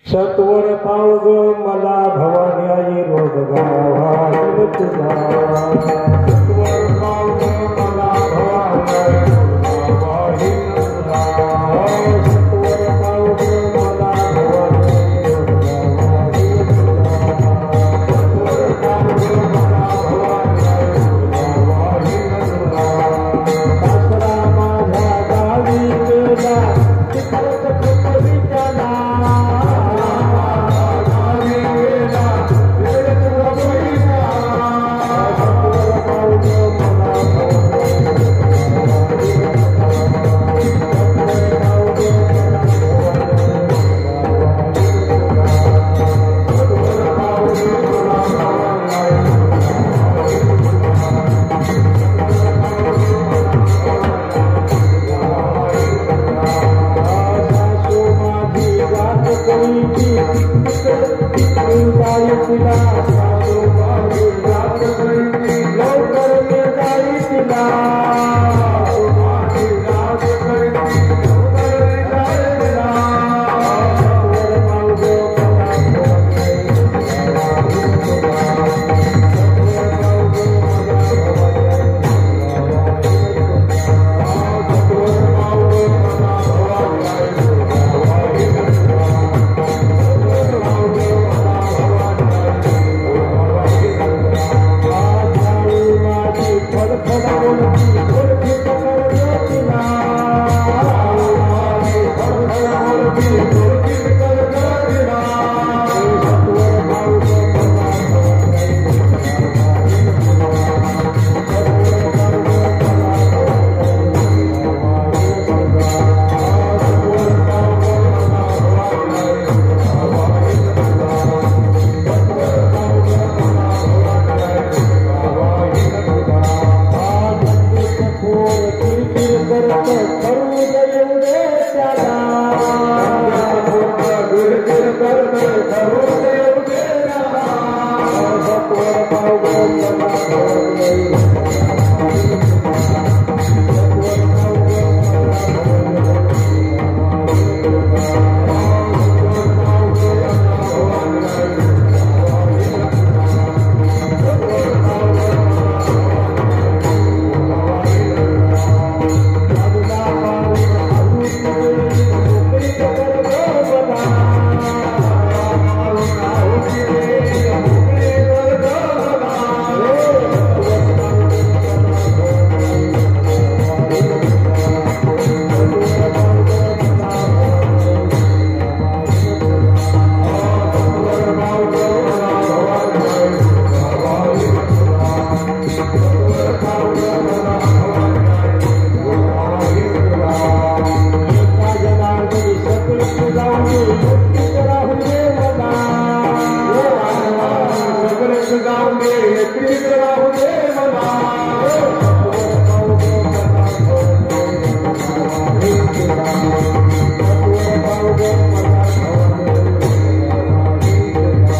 सत्वर पाव ग मला भवानी आई रोडगा वाहिल तुला सत्वर पाव ग मला भवानी आई रोडगा वाहिल तुला सत्वर पाव ग मला भवानी आई रोडगा वाहिल तुला सत्वर पाव ग मला भवानी आई रोडगा वाहिल तुला सासरा माझ्या गावी गेला तिकडे कुठे विचारला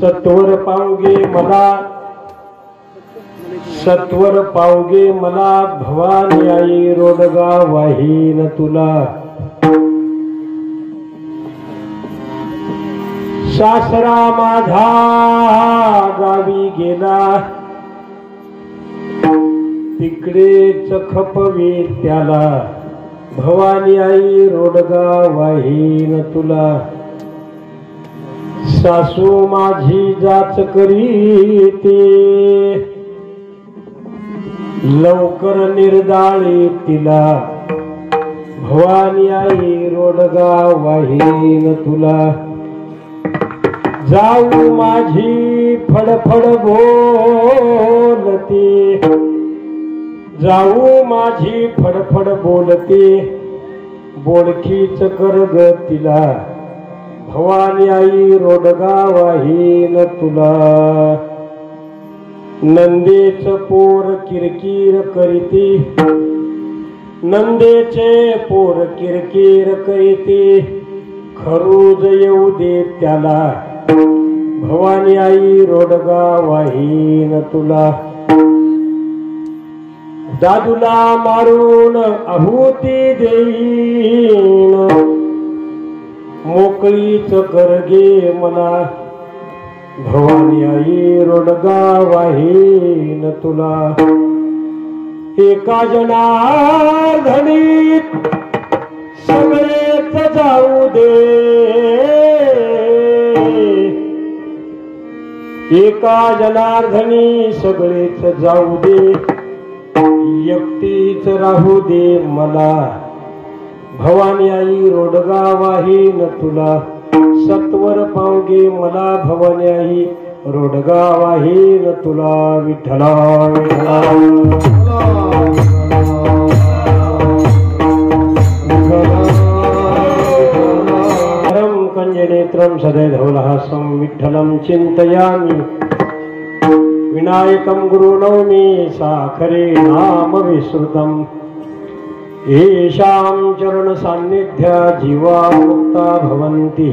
सत्वर पावगे मला सत्वर पावगे मला भवानी आई रोडगा वाहीन तुला सासरा माझा गावी गेला तिकडेच खपवे त्याला भवानी आई रोडगा वाहीन तुला सासू माझी जाच करीते लवकर निर्दाळी तिला भवानी आई रोडगा वाहीन तुला जाऊ माझी फडफड बोलते जाऊ माझी फडफड बोलते बोडखीच कर ग तिला भवानी आई रोडगा वाहीन तुला नंदेच पोर किरकिर करीती नंदेचे पोर किरकिर करीते खरूज येऊ दे त्याला भवानी आई रोडगा वाहीन तुला दादूला मारून आहुती देईन मोकळीच कर गे मला भवानी आई रोडगा वाहीन तुला एका जनार्दनी सगळेच जाऊ दे एका जनार्दनी सगळेच जाऊ दे एकटीच राहू दे मला भवानी आई रोडगा वाहीन तुला सत्वर पावगे मला भवानी आई रोडगा वाहीन तुला विठ्ठला विठ्ठला कंजनेत्रं सदैधवलहासं विठ्ठलं चिन्तयामि विनायकं गुरुनौमि साखरे नाम विश्रुतम् येषां चरण सान्निध्या जीवा मुक्ता भवन्ति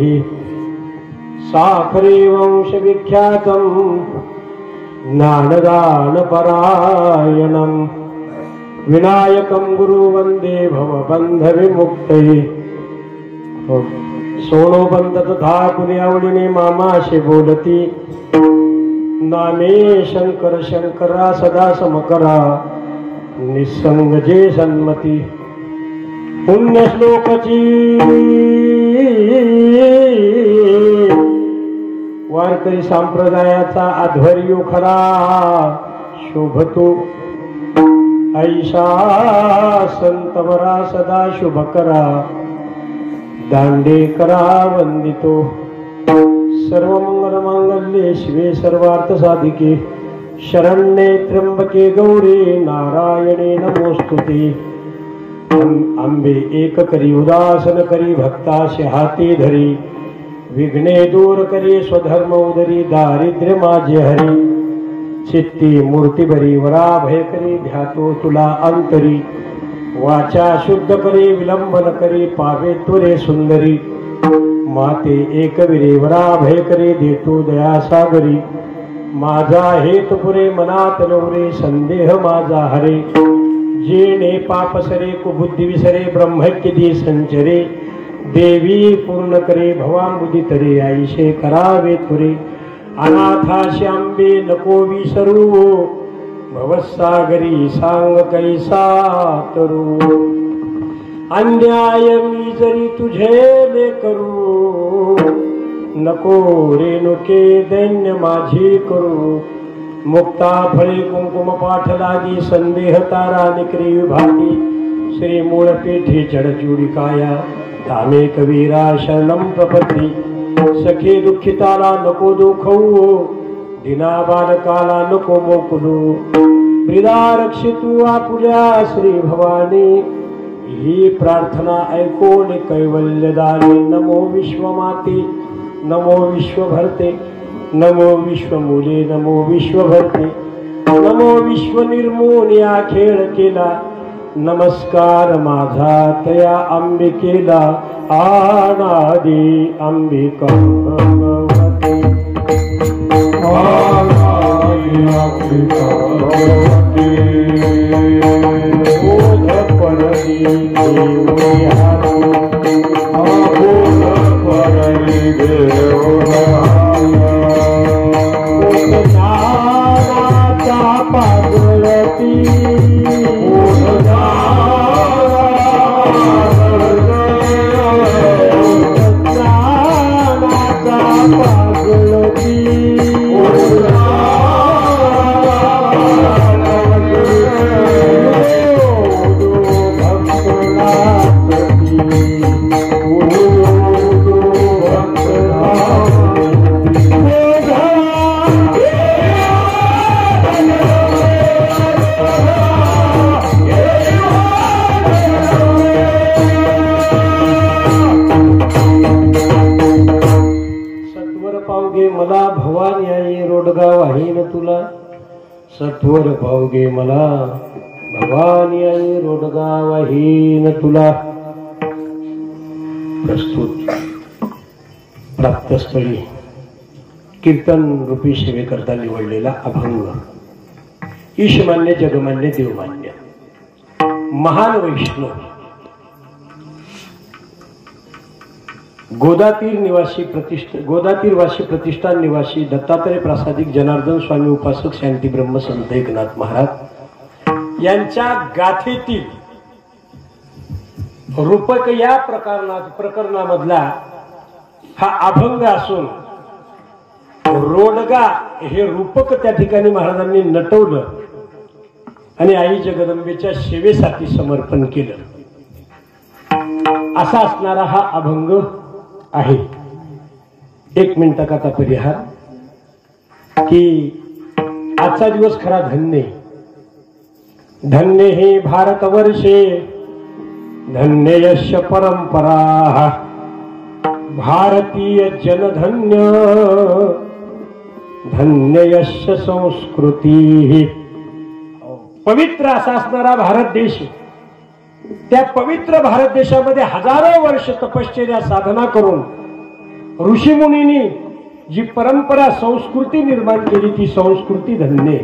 साखरे वंश विख्यातं ज्ञानदान परायणं विनायकं गुरु वंदे भवबंध विमुक्तये सोनोबंद तथा कुणी आवडीने मामाशी बोलती नामे शंकर शंकरा सदा समकरा निसंग जे सन्मती पुण्य श्लोकची वारकरी संप्रदायाचा आध्वर्य खरा शोभतो ऐशा संतवरा सदा शुभ करा दांडे करा वंदितो सर्व मंगल मांगल्ये शिवे सर्वार्थ साधिके शरण्ये त्र्यंबके गौरी नारायणे नमोस्तुते अंबे एक करी उदासन करी भक्ताशी हाती धरी विघ्ने दूर करी स्वधर्म उदरी दारिद्र्य माझे हरी चित्ती मूर्ती भरी वरा भय करी ध्यातो तुला अंतरी वाचा शुद्ध करी विलंबन करी पावे तुरे सुंदरी माते एकविरे वरा भय करी देतो दया सागरी माझा हेतु पुरे मनात नवरे संदेह माझा हरे जेणे पाप सरे कुबुद्धी विसरे ब्रह्मैक्य दी संचरे देवी पूर्ण करे भवांबुदी तरे आईशे करावे तुरे अनाथाशी आंबे नको विसरू भवसागरी सांग कैसा तरू अन्याय मी जरी तुझे ले करू नको रेणुके दैन्य माझी करू मुक्ता फळे कुंकुम पाठ लागी संदेह तारा निकरी विभाती श्री मूळ पेठे चढचुडी काया धामे कवीरा शरणम प्रपत्ती सखे दुःखिताला नको दुखवू दिना बालकाला नको मोकलू प्रिदा रक्षितू आपुल्या श्री भवानी ही प्रार्थना ऐकून कैवल्यदानी नमो विश्वमाते नमो विश्वभरते नमो विश्वमूले नमो विश्वभरते नमो विश्वनिर्मूल्या खेळ केला नमस्कार माझा तया अंबिकेला आनादी अंबिका भगवती बोध पडली मला भवानी आई रोडगा वाहीन तुला सत्वर पावगे मला भवानी आई रोडगावहीन तुला प्रस्तुत प्राप्तस्थळी कीर्तन रूपी सेवेकरता निवडलेला अभंग ईशमान्य जगमान्य देवमान्य महान वैष्णव गोदातीरवासी प्रतिष्ठान निवासी दत्तात्रय प्रासादिक जनार्दन स्वामी उपासक शांती ब्रह्म संत एकनाथ महाराज यांच्या गाथेतील रूपक या प्रकरणामधला हा अभंग असून रोडगा हे रूपक त्या ठिकाणी महाराजांनी नटवलं आणि आई जगदंबेच्या सेवेसाठी समर्पण केलं असा असणारा हा अभंग आहे. 1 मिनिटाचा परिहार की आजचा दिवस खरा धन्य धन्य हे भारतवर्षे धन्य यश परंपरा भारतीय जनधन्य धन्य यश संस्कृती. पवित्र असा असणारा भारत देश त्या पवित्र भारत देशामध्ये हजारो वर्ष तपश्चर्या साधना करून ऋषीमुनींनी जी परंपरा संस्कृती निर्माण केली ती संस्कृती धन्य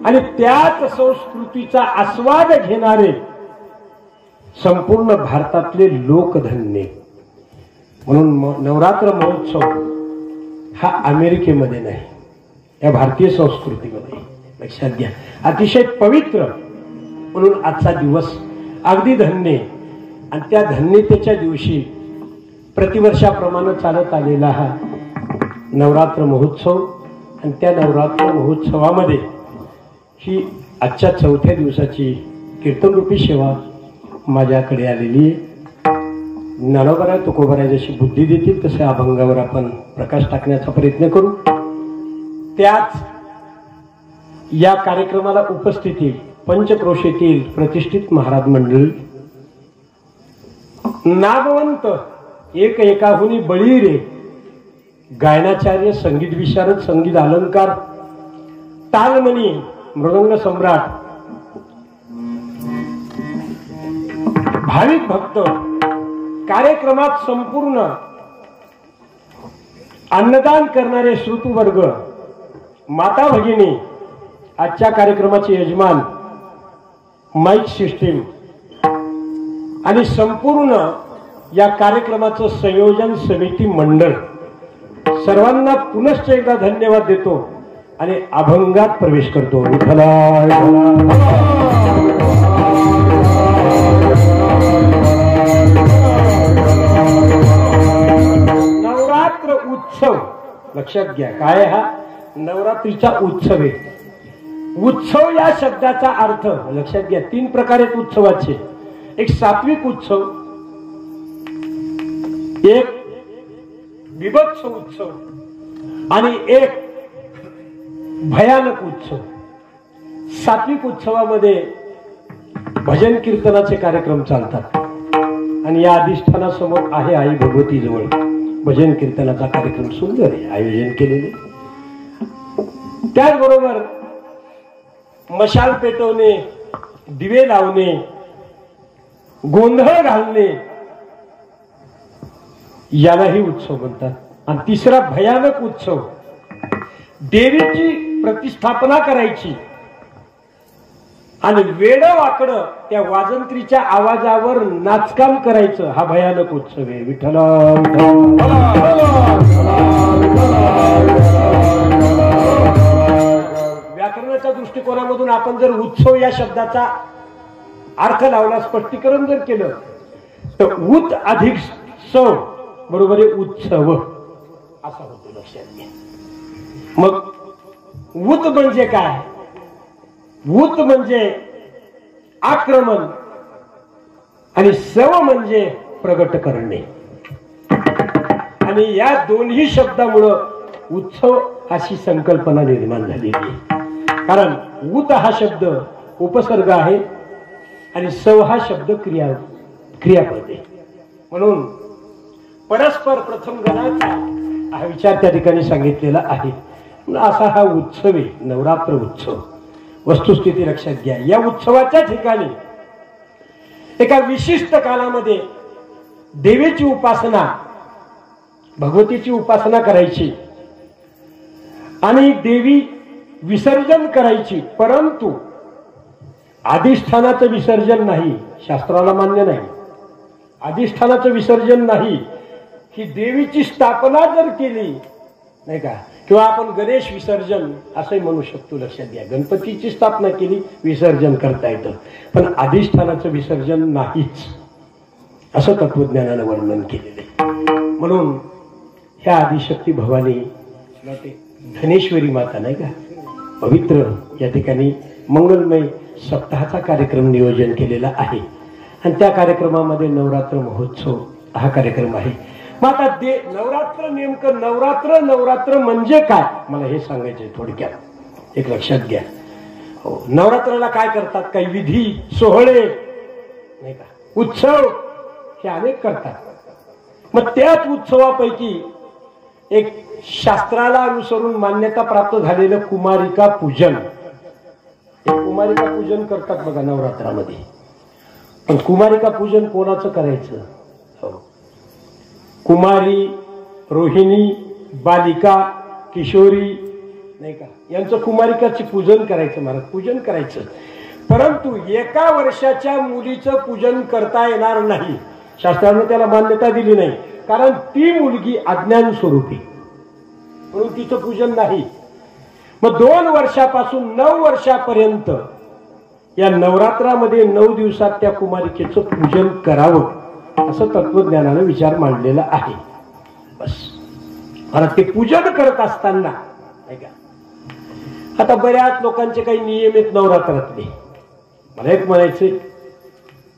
आणि त्याच संस्कृतीचा आस्वाद घेणारे संपूर्ण भारतातले लोक धन्य. म्हणून नवरात्र महोत्सव हा अमेरिकेमध्ये नाही या भारतीय संस्कृतीमध्ये लक्षात घ्या अतिशय पवित्र म्हणून आजचा दिवस अगदी धन्य आणि त्या धन्यतेच्या दिवशी प्रतिवर्षाप्रमाणे चालत आलेला हा नवरात्र महोत्सव आणि त्या नवरात्र महोत्सवामध्ये ही आजच्या 4थ्या दिवसाची कीर्तनरूपी सेवा माझ्याकडे आलेली आहे. ज्ञानोबराय तुकोबराय जशी बुद्धी देतील तसे अभंगावर आपण प्रकाश टाकण्याचा प्रयत्न करू. त्याच या कार्यक्रमाला उपस्थिती पंचक्रोशीतील प्रतिष्ठित महाराज मंडळी नामवंत एकाहुनी बळीरे गायनाचार्य संगीत विशारद संगीत अलंकार तालमणी मृदंग सम्राट भाविक भक्त कार्यक्रमात संपूर्ण अन्नदान करणारे श्रुतुवर्ग माता भगिनी आजच्या कार्यक्रमाचे यजमान माईक सिस्टीम आणि संपूर्ण या कार्यक्रमाचं संयोजन समिती मंडळ सर्वांना पुनश्च एकदा धन्यवाद देतो आणि अभंगात प्रवेश करतो. नवरात्र उत्सव लक्षात घ्या काय हा नवरात्रीचा उत्सव आहे. उत्सव या शब्दाचा अर्थ लक्षात घ्या 3 प्रकार आहेत उत्सवाचे. एक सात्विक उत्सव एक विभत्स उत्सव आणि एक भयानक उत्सव. सात्विक उत्सवामध्ये भजन कीर्तनाचे कार्यक्रम चालतात आणि या अधिष्ठानासमोर आहे आई भगवती जवळ भजन कीर्तनाचा कार्यक्रम सुंदर आहे आयोजन केलेले. त्याचबरोबर मशाल पेटवणे दिवे लावणे गोंधळ घालणे यालाही उत्सव म्हणतात. आणि तिसरा भयानक उत्सव देवीची प्रतिष्ठापना करायची आणि वेड वाकडं त्या वाजंत्रीच्या आवाजावर नाचकाम करायचं हा भयानक उत्सव आहे. विठ्ठल व्याकरणाच्या दृष्टिकोनामधून आपण जर उत्सव या शब्दाचा अर्थ लावला स्पष्टीकरण जर केलं तर उत अधिक सव बरोबर आहे उत्सव असा होतो लक्षात घ्या. मग उत म्हणजे काय? उत म्हणजे आक्रमण आणि सव म्हणजे प्रगट करणे आणि या दोन्ही शब्दामुळं उत्सव अशी संकल्पना निर्माण झालेली आहे. कारण उत हा शब्द उपसर्ग आहे आणि सव हा शब्द क्रियापद आहे. म्हणून परस्पर प्रथम गणाचा हा विचार त्या ठिकाणी सांगितलेला आहे. असा हा उत्सव आहे नवरात्र उत्सव. वस्तुस्थिती लक्षात घ्या. या उत्सवाच्या ठिकाणी एका विशिष्ट कालामध्ये देवीची उपासना, भगवतीची उपासना करायची आणि देवी विसर्जन करायची, परंतु अधिष्ठानाचं विसर्जन नाही. शास्त्राला मान्य नाही. अधिष्ठानाचं विसर्जन नाही. ही देवीची स्थापना जर केली नाही का, किंवा आपण गणेश विसर्जन असंही म्हणू शकतो. लक्षात घ्या, गणपतीची स्थापना केली, विसर्जन करता येतं, पण अधिष्ठानाचं विसर्जन नाहीच, असं तत्वज्ञानानं वर्णन केलेलं आहे. म्हणून ह्या आदिशक्ती भवानी धनेश्वरी माता नाही का, पवित्र या ठिकाणी मंगलमय सप्ताहाचा कार्यक्रम नियोजन केलेला आहे. आणि त्या कार्यक्रमामध्ये नवरात्र महोत्सव हा कार्यक्रम आहे. मग आता नवरात्र, नेमकं नवरात्र म्हणजे काय, मला हे सांगायचंय थोडक्यात. एक लक्षात घ्या, हो, नवरात्राला काय करतात, काही विधी सोहळे नाही का, उत्सव हे अनेक करतात. मग त्याच उत्सवापैकी एक शास्त्राला अनुसरून मान्यता प्राप्त झालेलं कुमारिका पूजन, कुमारिका पूजन करतात बघा नवरात्रामध्ये. पण कुमारिका पूजन कोणाचं करायचं, कुमारी, रोहिणी, बालिका, किशोरी नाही का, यांचं कुमारिकाचे पूजन करायचं, महाराज पूजन करायचं. परंतु एका वर्षाच्या मुलीचं पूजन करता येणार नाही. शास्त्राने त्याला मान्यता दिली नाही, कारण ती मुलगी अज्ञान स्वरूपी, म्हणून तिचं पूजन नाही. मग 2 वर्षापासून 9 वर्षापर्यंत या नवरात्रामध्ये 9 दिवसात त्या कुमारिकेचं पूजन करावं, असं तत्वज्ञानानं विचार मांडलेला आहे. बस. आता ते पूजन करत असताना नाही का, आता बऱ्याच लोकांचे काही नियम आहेत नवरात्रातले. मला एक म्हणायचे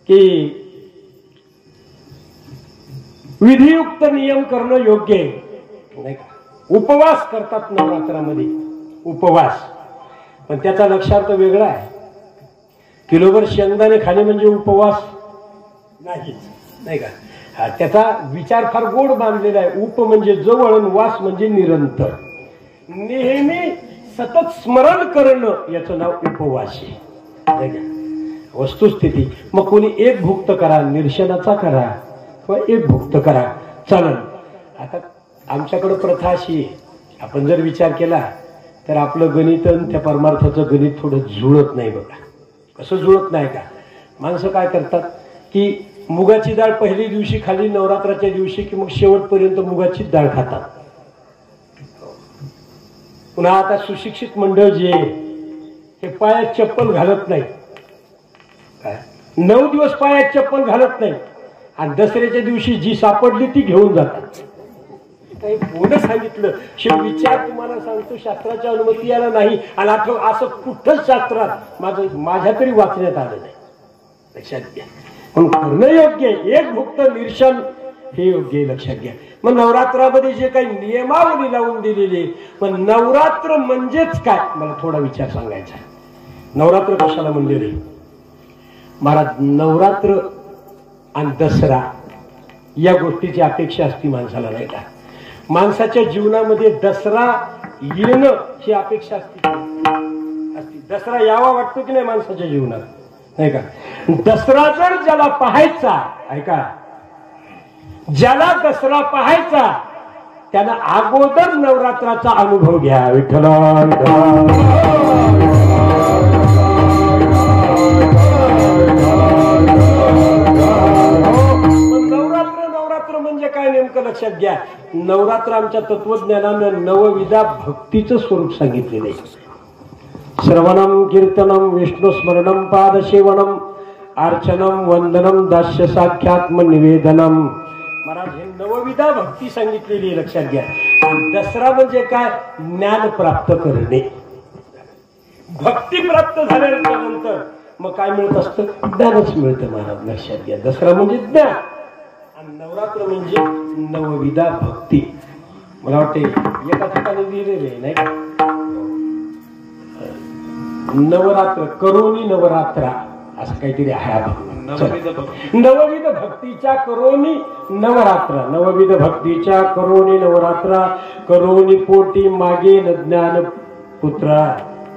की विधियुक्त नियम करणं योग्य आहे नाही का. उपवास करतात नवरात्रामध्ये, उपवास, पण त्याचा लक्षार्थ वेगळा आहे. किलोभर शेंगदाणे खाणे म्हणजे उपवास नाहीच नाही का. त्याचा विचार फार गोड बांधलेला आहे. उप म्हणजे जवळ, वास म्हणजे निरंतर, नेहमी सतत स्मरण करणं, याचं नाव उपवास आहे. वस्तुस्थिती मग कोणी एक भुक्त करा, निर्शनाचा करा, किंवा एक भुक्त करा, चालन. आता आमच्याकडे प्रथा अशी आहे, आपण जर विचार केला तर आपलं गणित आणि त्या परमार्थाचं गणित थोडं जुळत नाही बघा. कसं जुळत नाही का, माणसं काय करतात की मुगाची डाळ पहिल्या दिवशी खाली नवरात्राच्या दिवशी, की मग शेवटपर्यंत मुगाची डाळ खातात. पुन्हा आता सुशिक्षित मंडळ जे हे पायात चप्पल घालत नाही, काय 9 दिवस पायात चप्पल घालत नाही, आणि दसऱ्याच्या दिवशी जी सापडली ती घेऊन जातात. काही कोण सांगितलं, विचार तुम्हाला सांगतो, शास्त्राच्या अनुमती याला नाही. आणि असं कुठंच शास्त्रात माझ्या तरी वाचण्यात आलं नाही. लक्षात घ्या, पण करणं योग्य आहे. एक भुक्त निर्शन हे योग्य आहे, लक्षात घ्या. मग नवरात्रामध्ये जे काही नियमावली लावून दिलेली, पण नवरात्र म्हणजेच काय, मला थोडा विचार सांगायचा आहे. नवरात्र कशाला म्हणलेले महाराज, नवरात्र आणि दसरा या गोष्टीची अपेक्षा असती माणसाला नाही का. माणसाच्या जीवनामध्ये दसरा येणं ही अपेक्षा असते. दसरा यावा वाटतो की नाही माणसाच्या जीवनात नाही का. दसरा जर ज्याला पाहायचा, ऐका, ज्याला दसरा पाहायचा त्यानं अगोदर नवरात्राचा अनुभव घ्या. विठ्ठल नवरात्र म्हणजे काय नेमकं लक्षात घ्या. नवरात्र आमच्या तत्वज्ञानानं नवविधा भक्तीचं स्वरूप सांगितलेलं आहे. श्रवणम, कीर्तनम, विष्णू स्मरणम, पादसेवनम, अर्चनम, वंदनम, दास्य साख्यात्म निवेदनम. महाराज हे नवविधा भक्ती सांगितलेली आहे, लक्षात घ्या. आणि दसरा म्हणजे काय, ज्ञान प्राप्त करणे. भक्ती प्राप्त झाल्यानंतर नंतर मग काय मिळत असतं, ज्ञानच मिळतं महाराज, लक्षात घ्या. दसरा म्हणजे ज्ञान आणि नवरात्र म्हणजे नवविधा भक्ती. मला वाटते एका ठिकाणी लिहिलेले नाही का, नवरात्र करोनी नवरात्रा असं काहीतरी आहे. नवविध भक्तीच्या करोनी नवरात्र, नवविध भक्तीच्या करोनी नवरात्रा, करोनी पोटी मागे न ज्ञान पुत्रा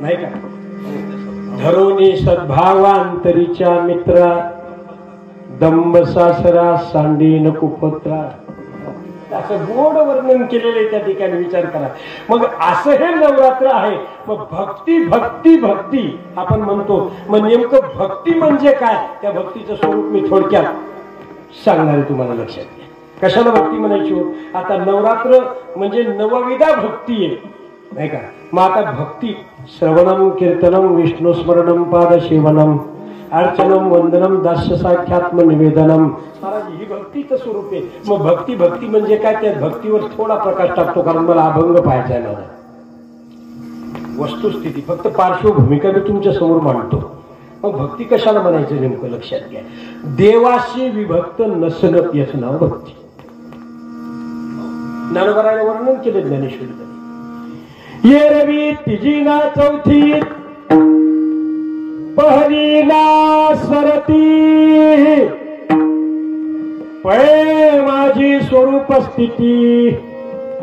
नाही का. धरोनी सद्भावांतरीच्या मित्रा, दंब सासरा सांडीन कुपत्रा, असं गोड वर्णन केलेलं आहे त्या ठिकाणी. विचार करा. मग असं हे नवरात्र आहे. मग भक्ती भक्ती भक्ती आपण म्हणतो. मग नेमकं भक्ती म्हणजे काय, त्या भक्तीचं स्वरूप मी थोडक्यात सांगणार आहे तुम्हाला. लक्षात घ्या. कशाला भक्ती म्हणायची हो. आता नवरात्र म्हणजे नवविधा भक्ती आहे, नाही का. मग आता भक्ती श्रवणम कीर्तनम विष्णू स्मरणम पादसेवनम अर्चनम वंदनम दास्य साख्यात्म निवेदनम, महाराज ही भक्तीचं स्वरूप आहे. मग भक्ती भक्ती म्हणजे काय, त्या भक्तीवर थोडा प्रकाश टाकतो, कारण मला अभंग पाहायचा आहे. मला वस्तुस्थिती फक्त पार्श्वभूमिका मी तुमच्या समोर मांडतो. मग भक्ती कशाला म्हणायचं नेमकं लक्षात घ्या. देवाशी विभक्त नसणं याचं नाव भक्ती. ज्ञानोबाराने वर्णन केले ज्ञानेश्वरी. ये रवी तिजीना चौथी पहलीला सरती, पळे माझी स्वरूप स्थिती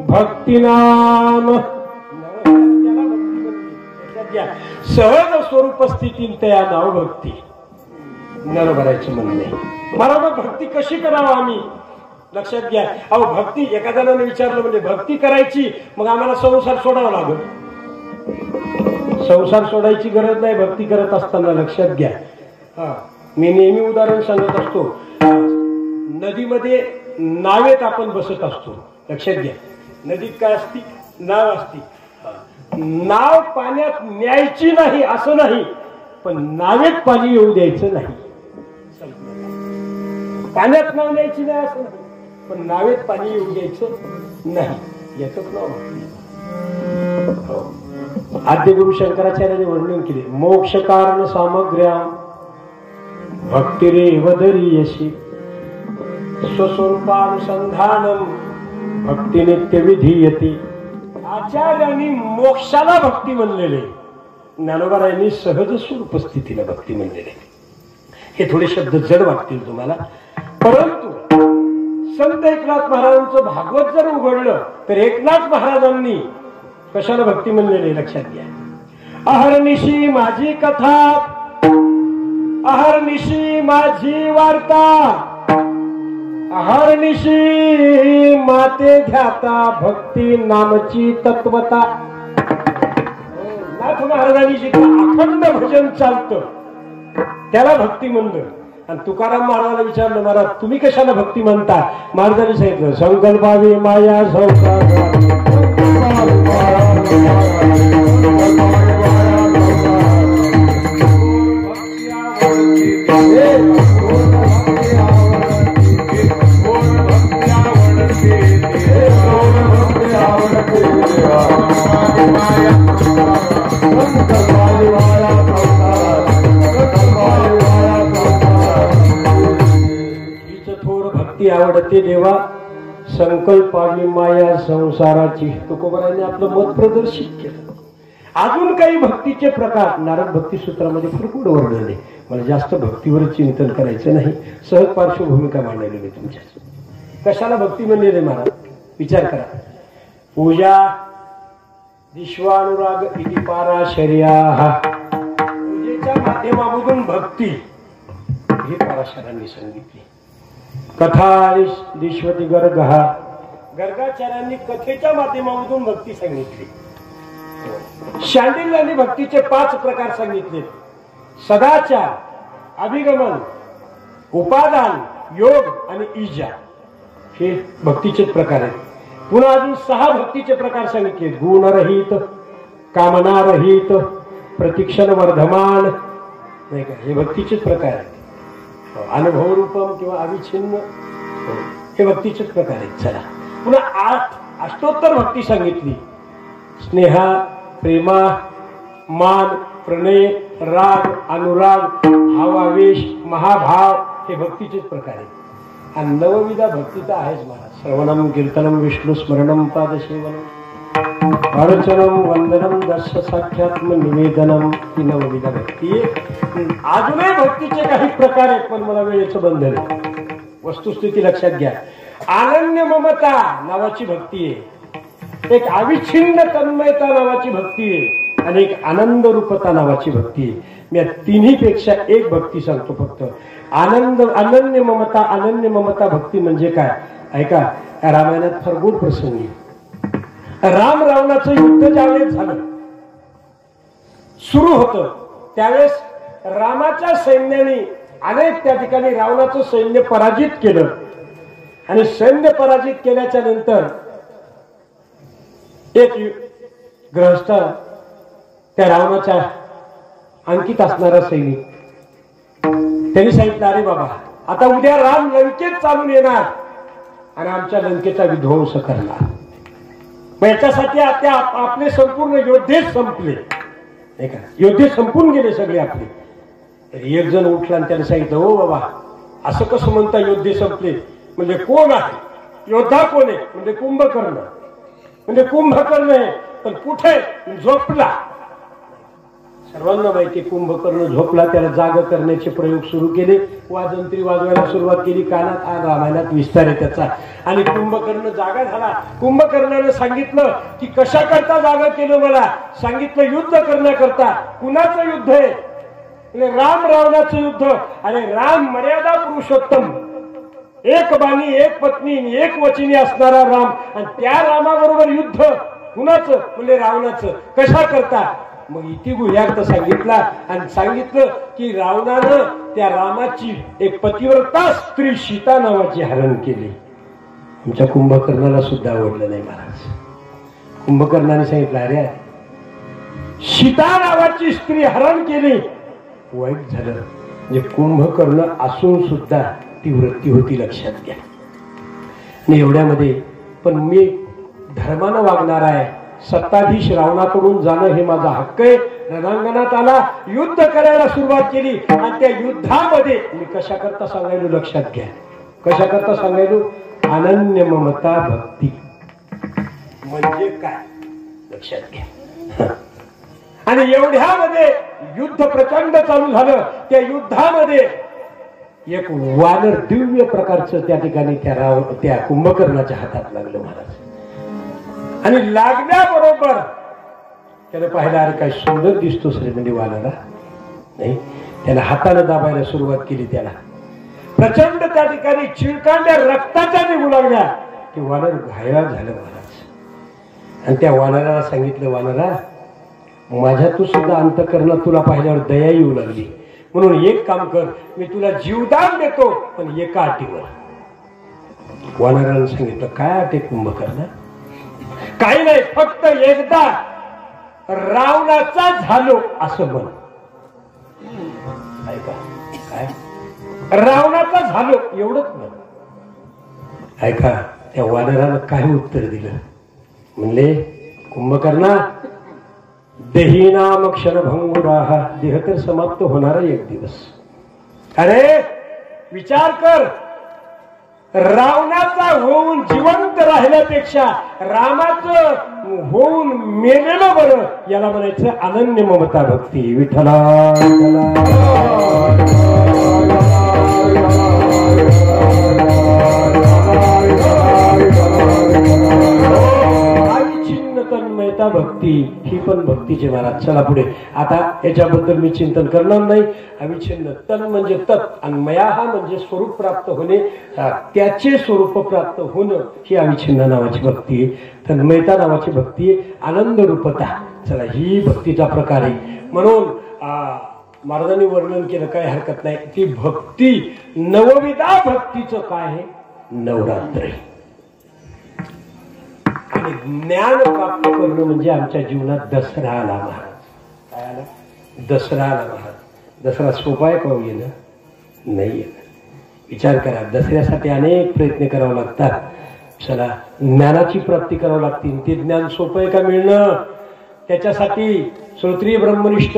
भक्ती नाम. सहज स्वरूप स्थिती त्या नाव भक्ती. ज्ञानोबारायचं म्हणणे. मला मग भक्ती कशी करावं आम्ही, लक्षात घ्या. अहो भक्ती एका जणाने विचारलं म्हणजे भक्ती करायची, मग आम्हाला संसार सोडावा लागेल. संसार सोडायची गरज नाही भक्ती करत असताना. लक्षात घ्या. मी नेहमी उदाहरण सांगत असतो. नदीमध्ये नावेत आपण बसत असतो. लक्षात घ्या. नदीत काय असती, नाव असती. नाव पाण्यात न्यायची नाही असं नाही, पण नावेत पाणी येऊ द्यायचं नाही. पाण्यात नाव न्यायची नाही असं नाही, पण नावेत पाणी येऊ द्यायचं नाही. याच नाव आद्य गुरु शंकराचार्याने वर्णन केले. मोक्ष कारण सामग्र्या भक्तिरे वदरी यशी स्वस्वरूपानुसंधानम भक्ती नित्य विधीयते. आचार्यांनी मोक्षाला भक्ती म्हणलेले, ज्ञानोबारायांनी सहज स्वरूप स्थितीला भक्ती म्हणलेले. हे थोडे शब्द जड वाटतील तुम्हाला, परंतु संत एकनाथ महाराजांचं भागवत जर उघडलं तर एकनाथ महाराजांनी कशाला भक्ती म्हणलेली लक्षात घ्या. अहर्निशी माझी कथा, अहर्निशी माझी वार्ता, अहर्निशी माते ध्याता भक्ती नामची तत्वता. नाथ महाराजांनी जे अखंड भजन चालतं त्याला भक्ती म्हणलं. आणि तुकाराम महाराजांना विचारलं, महाराज तुम्ही कशाला भक्ती म्हणता. महाराजांनी सांगितलं संकल्पावी माया संसार. आवडते देवा संकल्पावी माया संसाराची. तुकोबारांनी आपलं मत प्रदर्शित केलं. अजून काही भक्तीचे प्रकार नारद भक्ती सूत्रामध्ये भरपूर वर्णन. मला जास्त भक्तीवर चिंतन करायचं नाही, सहज पार्श्वभूमिका मांडलेली मी तुमच्या. कशाला भक्ती म्हणले महाराज विचार करा. पूजा विश्वानुराग इति पाराशर्या. पूजेच्या माध्यमामधून भक्ती ही पाराशरांनी सांगितली. कथा दिश्वती गर्गहा. गर्गाचार्यांनी कथेच्या माध्यमामधून भक्ती सांगितली. शांडिल्यांनी भक्तीचे 5 प्रकार सांगितले. सदाचार, अभिगमन, उपादान, योग आणि ईजा. हे भक्तीचे प्रकार आहेत. पुन्हा अजून 6 भक्तीचे प्रकार सांगितले. गुणरहित, कामनारहित, प्रतिक्षण वर्धमान, नाही का, हे भक्तीचे प्रकार आहेत. अनुभव रूपम किंवा अविच्छिन्न हे भक्तीचेच प्रकार आहेत. चला पुन्हा 8 अष्टोत्तर भक्ती सांगितली. स्नेहा, प्रेमा, मान, प्रणय, राग, अनुराग, भावावेश, महाभाव हे भक्तीचेच प्रकार आहेत. आणि नवविधा भक्तीचा आहेच महाराज. श्रवणम कीर्तनम विष्णू स्मरणम पादसेवनम अर्चनम वंदनम दर्श साख्यात्म निवेदनम ही नवविधा भक्ती. अजूनही भक्तीचे काही प्रकार आहेत, पण मला वेळेचं बंधन आहे. वस्तुस्थिती लक्षात घ्या. अनन्य ममता नावाची भक्ती आहे, एक अविच्छिन्न तन्मयता नावाची भक्ती आहे, आणि एक आनंद रूपता नावाची भक्ती आहे. मी तिन्ही पेक्षा एक भक्ती सांगतो फक्त. अनन्य ममता भक्ती म्हणजे काय ऐका. रामायणात फार गोड प्रसंगी राम रावणाचं युद्ध ज्यावेळेस झालं सुरू होतं त्यावेळेस रामाच्या सैन्याने अनेक त्या ठिकाणी रावणाचं सैन्य पराजित केलं आणि सैन्य पराजित केल्याच्या नंतर एक गृहस्थ त्या रावणाच्या अंकित असणारा सैनिक त्यांनी सांगितलं अरे बाबा आता उद्या राम लंकेत चालून येणार आणि आमच्या लंकेचा विध्वंस करणार. मग याच्यासाठी आता आपले संपूर्ण योद्धे संपले नाही का. योद्धे संपून गेले सगळे आपले. तरी एक जण उठला आणि त्याने सांगितलं हो बाबा असं कसं म्हणता योद्धे संपले. म्हणजे कोण आहे योद्धा कोण आहे. म्हणजे कुंभकर्ण. म्हणजे कुंभकर्ण आहे पण कुठे झोपला. सर्वांना माहिती कुंभकर्ण झोपला. त्याला जाग करण्याचे प्रयोग सुरू केले. वाजंत्री वाजवायला सुरुवात केली. कानात रामायणात विस्तार आहे त्याचा. आणि कुंभकर्ण जागा झाला. कुंभकर्णाने सांगितलं की कशा करता जागा केलं मला. सांगितलं युद्ध करण्याकरता. कुणाचं युद्ध आहे. राम रावणाचं युद्ध. आणि राम मर्यादा पुरुषोत्तम एक बाणी एक पत्नी एक वचनी असणारा राम आणि त्या रामाबरोबर युद्ध कुणाचं म्हणजे रावणाचं. कशा करता. मग इति गुह्यार्थ सांगितला आणि सांगितलं की रावणानं त्या रामाची एक पतिव्रता स्त्री सीता नावाची हरण केली. आमच्या कुंभकर्णाला सुद्धा आवडलं नाही महाराज. कुंभकर्णाने सांगितलं अरे सीता नावाची स्त्री हरण केली. वाईट झालं. म्हणजे कुंभकर्ण असून सुद्धा ती वृत्ती होती लक्षात घ्या. आणि एवढ्यामध्ये पण मी धर्मानं वागणार आहे. सत्ताधीश रावणाकडून जाणं हे माझा हक्क आहे. रणांगणात आला. युद्ध करायला सुरुवात केली आणि त्या युद्धामध्ये मी कशा करता सांगायलो लक्षात घ्या. कशा करता सांगायलो. अनन्य ममता भक्ती म्हणजे काय लक्षात घ्या. आणि एवढ्यामध्ये युद्ध प्रचंड चालू झालं. त्या युद्धामध्ये एक वानर दिव्य प्रकारचं त्या ठिकाणी त्या कुंभकर्णाच्या हातात लागलं महाराज. आणि लागल्याबरोबर त्याने पाहिलं अरे काय सुंदर दिसतो श्रीमंती वानरा नाही. त्याने हाताने दाबायला सुरुवात केली. त्याला प्रचंड त्या ठिकाणी चिळकांड्या रक्ताच्या निघू लागल्या की वानर घायाळ झालं महाराज. आणि त्या वानराला सांगितलं वानरा माझ्यातून सुद्धा अंतःकरणात तुला पाहिल्यावर दया येऊ लागली. म्हणून एक काम कर मी तुला जीवदान देतो पण एका अटीवर. वानराने सांगितलं काय अट आहे कुंभकर्ण. काही नाही फक्त एकदा रावणाचा झालो असं म्हण. ऐका काय रावणाचा झालो एवढंच म्हण. ऐका त्या वानरानं काय उत्तर दिलं. म्हणले कुंभकर्णा देहीनाम क्षणभंगुराहा देह तर समाप्त होणारा एक दिवस. अरे विचार कर रावणाचा होऊन जिवंत राहिल्यापेक्षा रामाचं होऊन मेलेलं बरं. याला म्हणायचं अनन्य ममता भक्ती. विठ्ठला तन्मयता भक्ती ही पण भक्तीचे महाराज. चला पुढे. आता याच्याबद्दल मी चिंतन करणार नाही. अविच्छिन्न तन म्हणजे तत् आणि मया हा म्हणजे स्वरूप प्राप्त होणे. त्याचे स्वरूप प्राप्त होणं ही अविच्छिन्न नावाची भक्ती आहे. तन्मयता नावाची भक्ती आहे. आनंद रूपता. चला ही भक्तीचा प्रकार आहे. म्हणून महाराजांनी वर्णन केलं काही हरकत नाही. ती भक्ती नवविधा भक्तीचं काय आहे नवरात्र. आणि ज्ञान प्राप्त करणं म्हणजे आमच्या जीवनात दसरा आला महाराज. काय आला दसरा आला महाराज. दसरा सोपा आहे का येणं नाही येणं. विचार करा दसऱ्यासाठी अनेक प्रयत्न करावे लागतात. चला ज्ञानाची प्राप्ती करावी लागते. ते ज्ञान सोपं आहे का मिळणं. त्याच्यासाठी श्रोत्रिय ब्रह्मनिष्ठ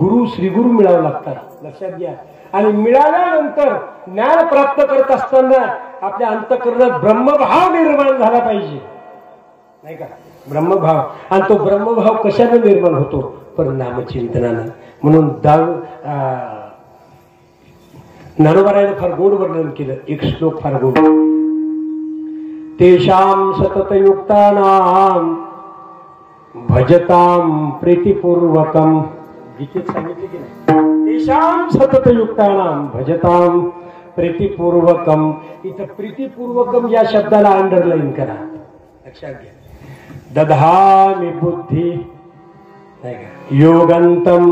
गुरु श्रीगुरु मिळावं लागतात. लक्षात घ्या. आणि मिळाल्यानंतर ज्ञान प्राप्त करत असताना आपल्या अंतःकरणात ब्रह्मभाव निर्माण झाला पाहिजे नाही का. ब्रह्मभाव. आणि तो ब्रह्मभाव कशाने निर्माण होतो पर नामचिंतनानं. म्हणून ज्ञानोबारायाने फार गोड वर्णन केलं. एक श्लोक फार गोड. तेषां सततयुक्तानां भजतां प्रीतिपूर्वकं गीतेत सांगितले की नाही, तेषां सततयुक्तानां भजतां प्रीतिपूर्वकम. इथं प्रीतिपूर्वकम या शब्दाला अंडरलाईन करा, लक्षात घ्या. दधामि बुद्धी नाही का, योगंतम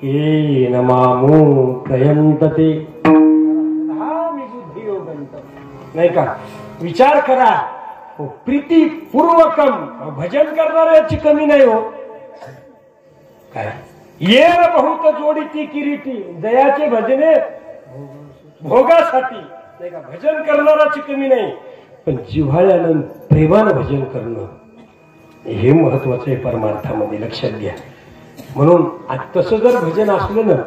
येन मामो प्रयंतते. दधामि बुद्धी योगंतम नाही का, विचार करा. प्रीतिपूर्वकम, भजन करणाऱ्याची कमी नाही हो. काय येर बहुत जोडीती किरीटी, दयाचे भजने भोगासाठी नाही का, भजन करणाराची कमी नाही. पण जिव्हाळ्यानं प्रेमानं भजन करणं हे महत्वाचं आहे परमार्थामध्ये, लक्षात घ्या. म्हणून तसं जर भजन असलं ना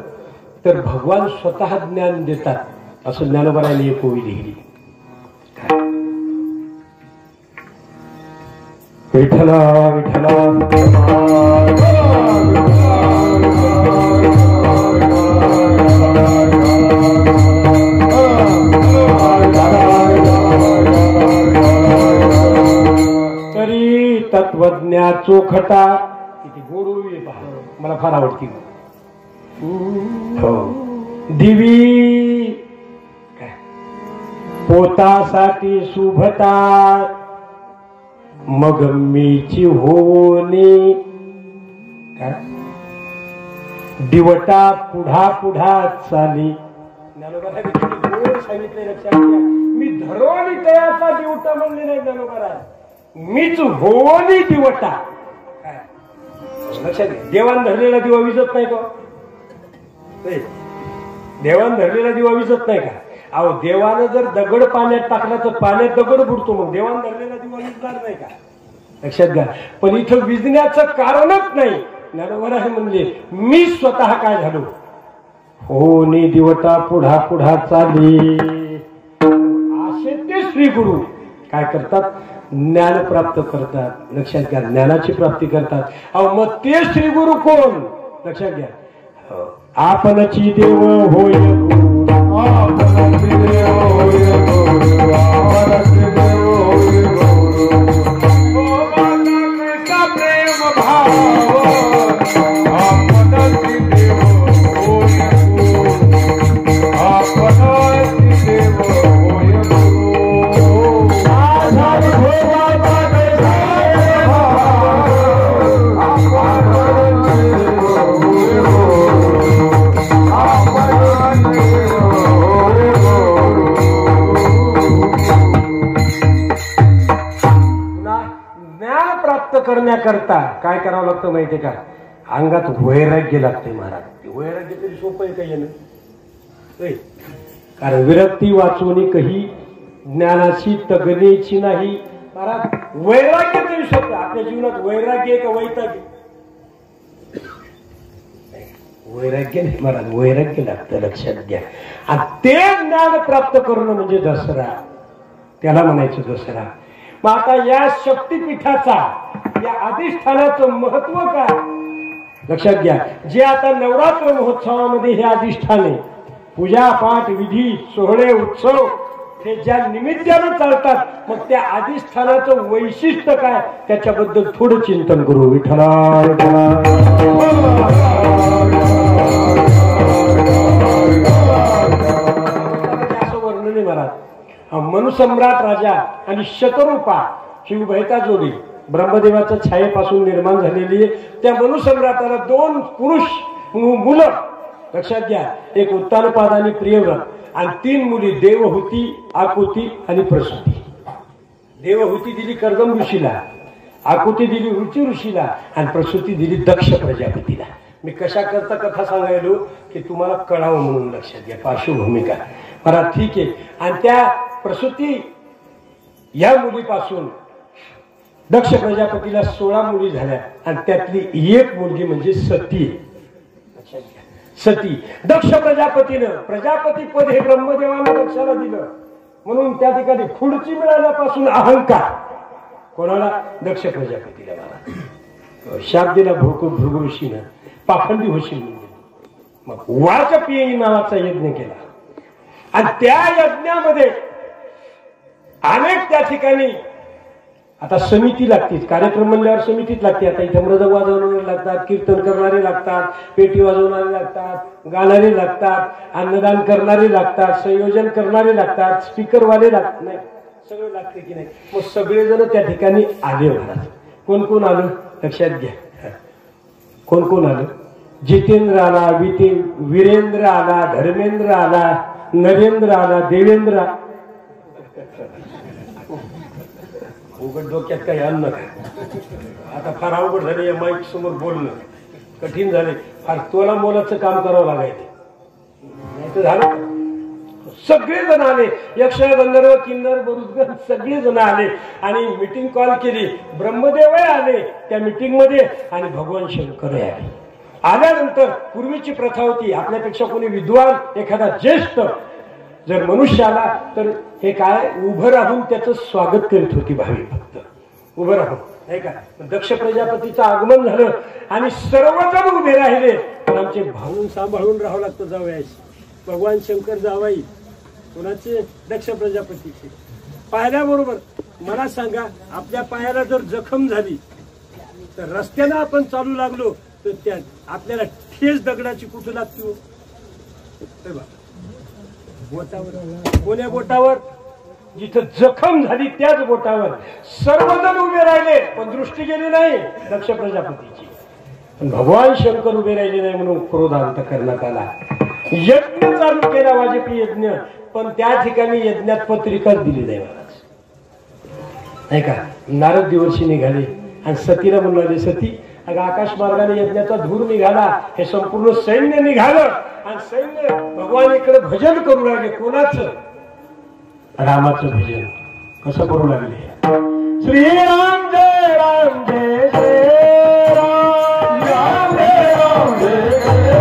तर भगवान स्वतः ज्ञान देतात, असं ज्ञानोबारांनी एक ओवी लिहिली. विठ्ठला विठ्ठला तरी तत्वज्ञा चोखटा. किती गोड ओवी आहे पहा, मला फार आवडती. हो, दिवी काय पोतासाठी शुभता, मग मीची होणे काय, दिवटा पुढा पुढा चाली. गोड सांगितले, लक्षात घ्या. मी धरोनी तयाचा दिवटा म्हणले नाही ज्ञानोबा, मीच होणी दिवटा. लक्षात घ्या. देवान धरलेला दिवा विजत नाही का, देवान धरलेला दिवा विजत नाही का. अहो, देवानं जर दगड पाण्यात टाकला तर पाण्यात दगड बुडतो, मग देवान धरलेला दिवा विजणार नाही का, लक्षात घ्या. पण इथं विजण्याचं कारणच नाही. ज्ञानोबा हे म्हणले, मी स्वतः काय झालो, हो नी दिवटा पुढा पुढा चाली. असे ते श्री गुरु काय करतात, ज्ञान प्राप्त करतात. लक्षात घ्या, ज्ञानाची प्राप्ती करतात. अहो, मग ते श्री गुरु कोण, लक्षात घ्या. आपणची देव होय, प्रेम भाव करण्याकरता काय करावं लागतं माहितीये का, अंगात वैराग्य लागते महाराज. वैराग्य तरी सोपं आहे का येणं, कारण विरक्ती वाचवणी काही ज्ञानाची तगणीची नाही महाराज. वैराग्य तरी सोपं. आपल्या जीवनात वैराग्य का वैताग्य, वैराग्य नाही महाराज, वैराग्य लागतं, लक्षात घ्या. आणि ते ज्ञान प्राप्त करणं म्हणजे दसरा, त्याला म्हणायचं दसरा. मग आता या शक्तीपीठाचा, या अधिष्ठानाचं महत्व काय, लक्षात घ्या. जे आता नवरात्र महोत्सवामध्ये हे अधिष्ठाने, पूजा पाठ विधी सोहळे उत्सव हे ज्या निमित्तानं चालतात, मग त्या अधिष्ठानाचं वैशिष्ट्य काय त्याच्याबद्दल थोडं चिंतन करू. विठ्ठला असं वर्णन आहे महाराज. मनुसम्राट राजा आणि शतरूपा ही उभयता जोडी ब्रह्मदेवाच्या छायेपासून निर्माण झालेली आहे. त्या मनुसम्राटाला 2 पुरुष मुलं, लक्षात घ्या. एक उत्तानपाद आणि प्रियव्रत, आणि 3 मुली, देवहूती, आकुती आणि प्रसूती. देवहूती दिली कर्दम ऋषीला, आकुती दिली रुची ऋषीला, आणि प्रसूती दिली दक्ष प्रजापतीला. मी कशा करता कथा सांगायलो की तुम्हाला कळावं म्हणून, लक्षात घ्या. पार्श्वभूमिका मला ठीक आहे. आणि त्या प्रसूती या मुलीपासून दक्ष प्रजापतीला 16 मुली झाल्या, आणि त्यातली एक मुलगी म्हणजे सती. सती दक्ष प्रजापतीनं, प्रजापती पद हे ब्रह्मदेवानं दक्षाला दिलं, म्हणून त्या ठिकाणी खुर्ची मिळाल्यापासून अहंकार कोणाला, दक्ष प्रजापतीला. शाप दिला भृगु ऋषीनं, पाखंडी होशील. मग वाचपियी नावाचा यज्ञ केला, आणि त्या यज्ञामध्ये अनेक त्या ठिकाणी आता समिती लागतेच, कार्यक्रम म्हणल्यावर समितीच लागते. आता इथे मृदंग वाजवणारे लागतात, कीर्तन करणारे लागतात, पेटी वाजवणारे लागतात, गाणारे लागतात, अन्नदान करणारे लागतात, संयोजन करणारे लागतात, स्पीकरवाले लागतात. नाही सगळं लागते की नाही? मग सगळेजण त्या ठिकाणी आले होणार. कोण कोण आलं लक्षात घ्या. कोण कोण आलं? जितेंद्र आला, वीरेंद्र आला, धर्मेंद्र आला, नरेंद्र आला, देवेंद्र. उघड डोक्यात काही अन्न आता फार अवघड झाले. या माईक समोर बोलणं कठीण झाले. फार तोला मोलाचं काम करावं लागायचं. नाही तर झालं. सगळेजण आले, यक्ष गंधर्व किन्नर बरुदगण सगळेजण आले आणि मीटिंग कॉल केली. ब्रह्मदेव आले त्या मीटिंग मध्ये आणि भगवान शंकर आले. आल्यानंतर पूर्वीची प्रथा होती, आपल्यापेक्षा कोणी विद्वान एखादा ज्येष्ठ जर मनुष्य आला तर हे काय उभं राहून त्याचं स्वागत करीत होती भावी. फक्त उभं राहून नाही का. दक्ष प्रजापतीचं आगमन झालं आणि सर्वजण उभे राहिले. पण आमचे भाऊन सांभाळून राहावं लागतं जावयास. भगवान शंकर जावाई कोणाचे? दक्ष प्रजापतीचे. पाहिल्याबरोबर मला सांगा, आपल्या पायाला जर जखम झाली तर रस्त्यानं आपण चालू लागलो तर त्या आपल्याला ठेस दगडाची कुठं लागतो? बोटावर. कोण्या बोटावर? जिथं जखम झाली त्याच बोटावर. सर्वजण उभे राहिले पण दृष्टी गेली नाही दक्ष प्रजापतीची. पण भगवान शंकर उभे राहिले नाही म्हणून क्रोधांत करण्यात आला. यज्ञ चालू केला, वाजपेयी यज्ञ. पण त्या ठिकाणी यज्ञात पत्रिकाच दिली नाही महाराज. नाही का. नारद देवर्षी निघाले आणि सतीला म्हणाले, सती अगं आकाश मार्गाने यज्ञाचा धूर निघाला, हे संपूर्ण सैन्य निघालं आणि सैन्य भगवान इकडे भजन करू लागले. कोणाचं? रामाचं भजन. कसं करू लागले? श्रीराम जय राम जय जय राम, राम जय राम जय जय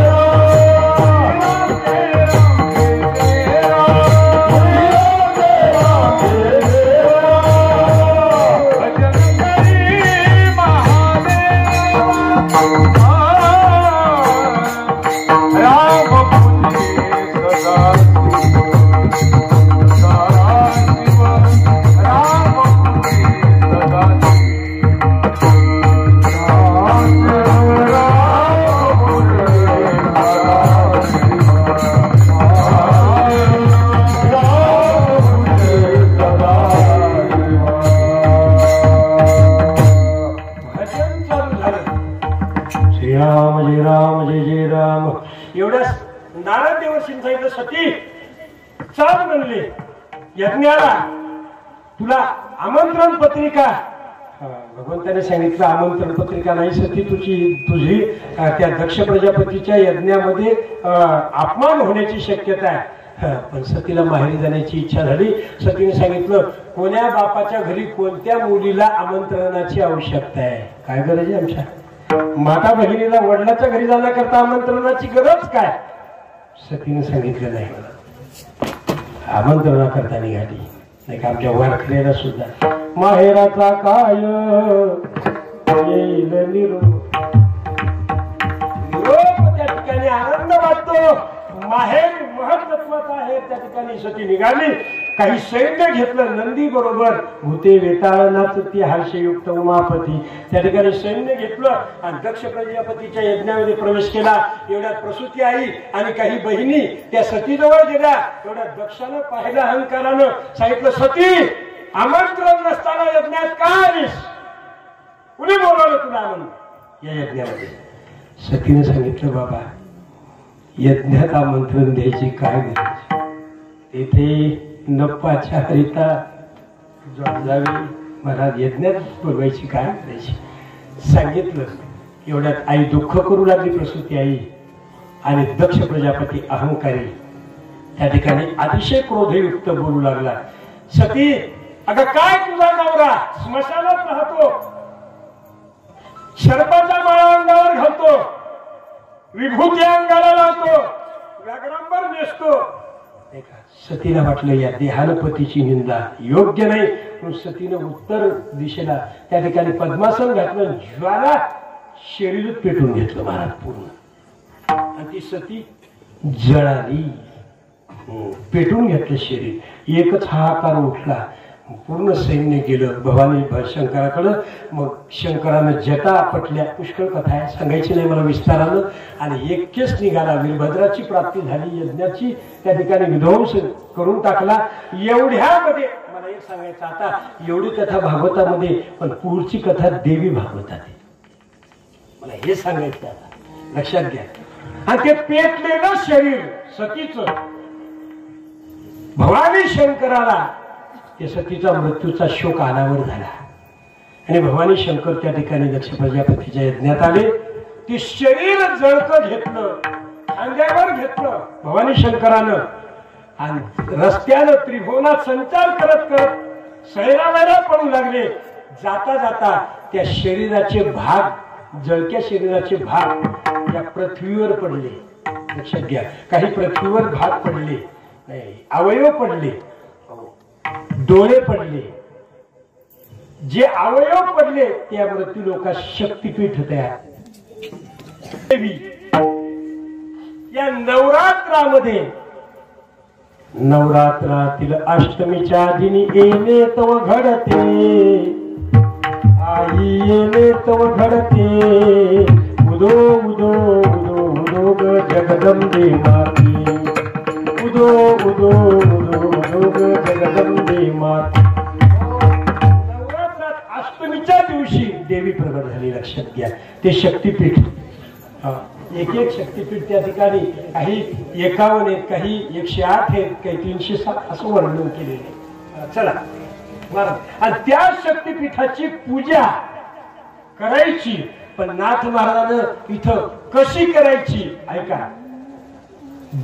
सती चाल म्हणले यज्ञाला, तुला आमंत्रण पत्रिका. भगवंताने सांगितलं आमंत्रण पत्रिका नाही सती, तुझी त्या दक्ष प्रजापतीच्या यज्ञामध्ये अपमान होण्याची शक्यता आहे. पण सतीला माहेरी जाण्याची इच्छा झाली. सतीने सांगितलं, कोण्या बापाच्या घरी कोणत्या मुलीला आमंत्रणाची आवश्यकता आहे? काय गरज आहे? आमच्या माता भगिनीला वडिलाच्या घरी जाण्याकरता आमंत्रणाची गरज काय? सतीने सांगितलं नाही. आमंत्रणा करता निघाली. नाही का. आमच्या वारकऱ्याला सुद्धा माहेराचा काय येईल निरोप. त्या ठिकाणी आनंद वाटतो. माहेर महत्त्वाचा आहे. त्या ठिकाणी सती निघाली. काही सैन्य घेतलं नंदी बरोबर. भूते वेताळनाच ती हर्षयुक्त उमापती. त्या ठिकाणी सैन्य घेतलं आणि दक्ष प्रजापतीच्या यज्ञामध्ये प्रवेश केला. एवढ्यात प्रसूती आई आणि काही बहिणी त्या सतीजवळ गेल्या. एवढ्यात दक्षानं पाहिलं अहंकारानं सांगितलं, सती आमंत्रण नसताना यज्ञात का आलीस? कुणी बोलावलं तुला आनंद या यज्ञामध्ये? सतीने सांगितलं, बाबा यज्ञात आमंत्रण द्यायची काय गरज? तेथे नप्पाच्या हरिता जावी मला यज्ञात बोलवायची काय करायची? सांगितलं. एवढ्यात आई दुःख करू लागली, प्रसूती आई. आणि दक्ष प्रजापती अहंकारी त्या ठिकाणी अतिशय क्रोधयुक्त बोलू लागला. सती अगं काय तुझा नवरा स्मशानात राहतो, सर्पाच्या माळा अंगावर घालतो, विभूती अंगाला लावतो, व्याघ्रांबर नेसतो. सतीला वाटलं या देहानपतीची निंदा योग्य नाही म्हणून सतीनं उत्तर दिशेला त्या ठिकाणी पद्मासन घातलं. ज्वाला शरीर पेटून घेतलं महाराज पूर्ण. आणि ती सती जळाली. पेटून घेतलं शरीर. एकच हाहाकार उठला. पूर्ण सैन्य गेलं भवानी शंकराकडं. मग शंकरानं जटा आपटल्या. पुष्कळ कथा आहे, सांगायची नाही मला विस्तारानं. आणि एकच निघाला. वीरभद्राची प्राप्ती झाली, यज्ञाची त्या ठिकाणी विध्वंस करून टाकला. एवढ्यामध्ये मला एक सांगायचं आता, एवढी कथा भागवतामध्ये, पण पुढची कथा देवी भागवतात आहे. मला हे सांगायचं आता, लक्षात घ्या. आणि ते पेटलेलं शरीर सतीचं भवानी शंकराला ते सतीचा मृत्यूचा शोक अनावर झाला. आणि भवानी शंकर त्या ठिकाणी दक्ष प्रजापतीच्या यज्ञात आले. ते शरीर जळकं घेतलं, अंगावर घेतलं भवानी शंकरानं. आणि रस्त्यानं त्रिभुवनात संचार करत करत सैरावैरा पडू लागले. जाता जाता त्या शरीराचे भाग, जळक्या शरीराचे भाग या पृथ्वीवर पडले. लक्षात घ्या, काही पृथ्वीवर भाग पडले, नाही अवयव पडले, डोळे पडले. जे अवयव पडले त्या मृत्यू लोकात शक्तीपीठ तयार. देवी या नवरात्रामध्ये, नवरात्रातील अष्टमीच्या दिनी येणे तव घडते, आई येणे तव घडते. उदो उदो उदो उदो ग जगदंबे माती, उदो उदो उदो उदो ग जगदंबे माती. नवरात्रात अष्टमीच्या दिवशी देवी प्रगट झाली. लक्षात घ्या, ते शक्तीपीठ. एक एक शक्तीपीठ त्या ठिकाणी, काही 51 आहेत, काही 108 आहेत, काही 307 असं वर्णन केलेले. चला बरं. आणि त्या शक्तीपीठाची पूजा करायची, पण नाथ महाराजानं इथं कशी करायची ऐका.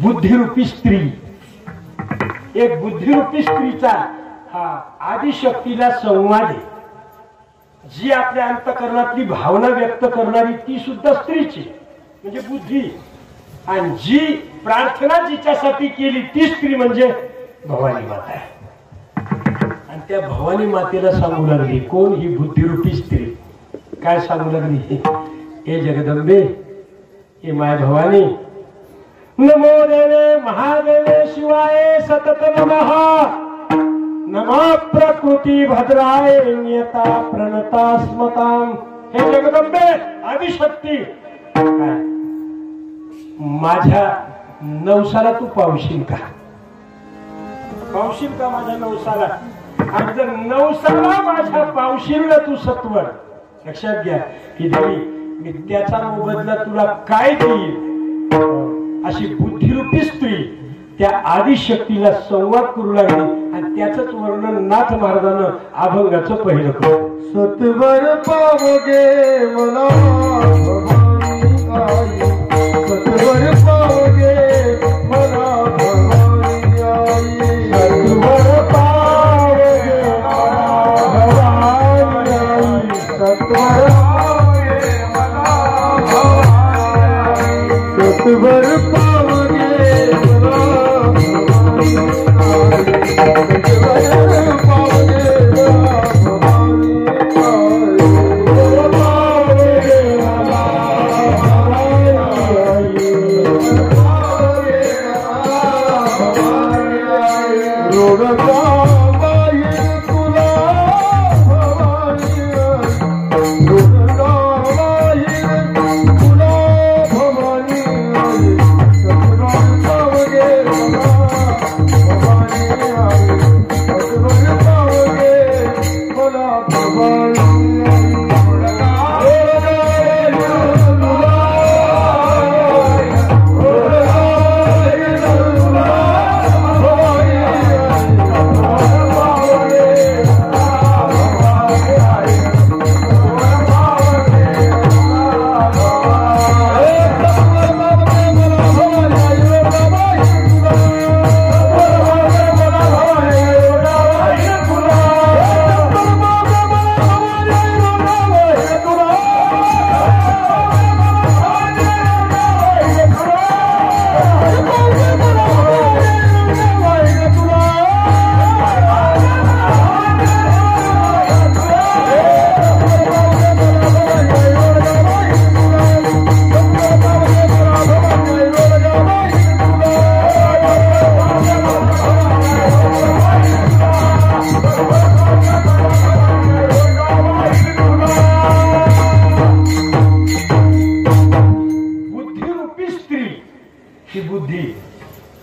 बुद्धिरूपी स्त्री, एक बुद्धिरूपी स्त्रीचा हा आदिशक्तीला संवाद आहे. जी आपल्या अंतकरणातली भावना व्यक्त करणारी ती सुद्धा स्त्रीची म्हणजे बुद्धी. आणि जी प्रार्थना जिच्यासाठी केली ती स्त्री म्हणजे भवानी माता आहे. आणि त्या भवानी मातेला सांगू लागली, कोण ही बुद्धिरूपी स्त्री, काय सांगू लागली, हे जगदंबे, हे माय भवानी, नमो देवे महादेवे शिवाय सतत नमः, नमः प्रकृती भद्राय नियता प्रणता स्मताम. हे जगदंबे आदिशक्ती, माझ्या नवसाला तू पावशील का, पावशील का माझ्या नवसाला. आणि जर नवसाला माझ्या पावशील तू सत्वर, लक्षात घ्या की देवी मी त्याचा मोबदला तुला काय देईल. अशी बुद्धिरूपी स्त्री त्या आदिशक्तीला संवाद करू लागली. आणि त्याचंच वर्णन नाथ महाराजानं अभंगाचं पहिलं करू. सत्वर पावगे मला भवानी आई, सत्वर पावगे मला भवानी आई, सत्वर पावगे भवानी आई, सत्वर पावगे मला भवानी आई, सत्वर पावगे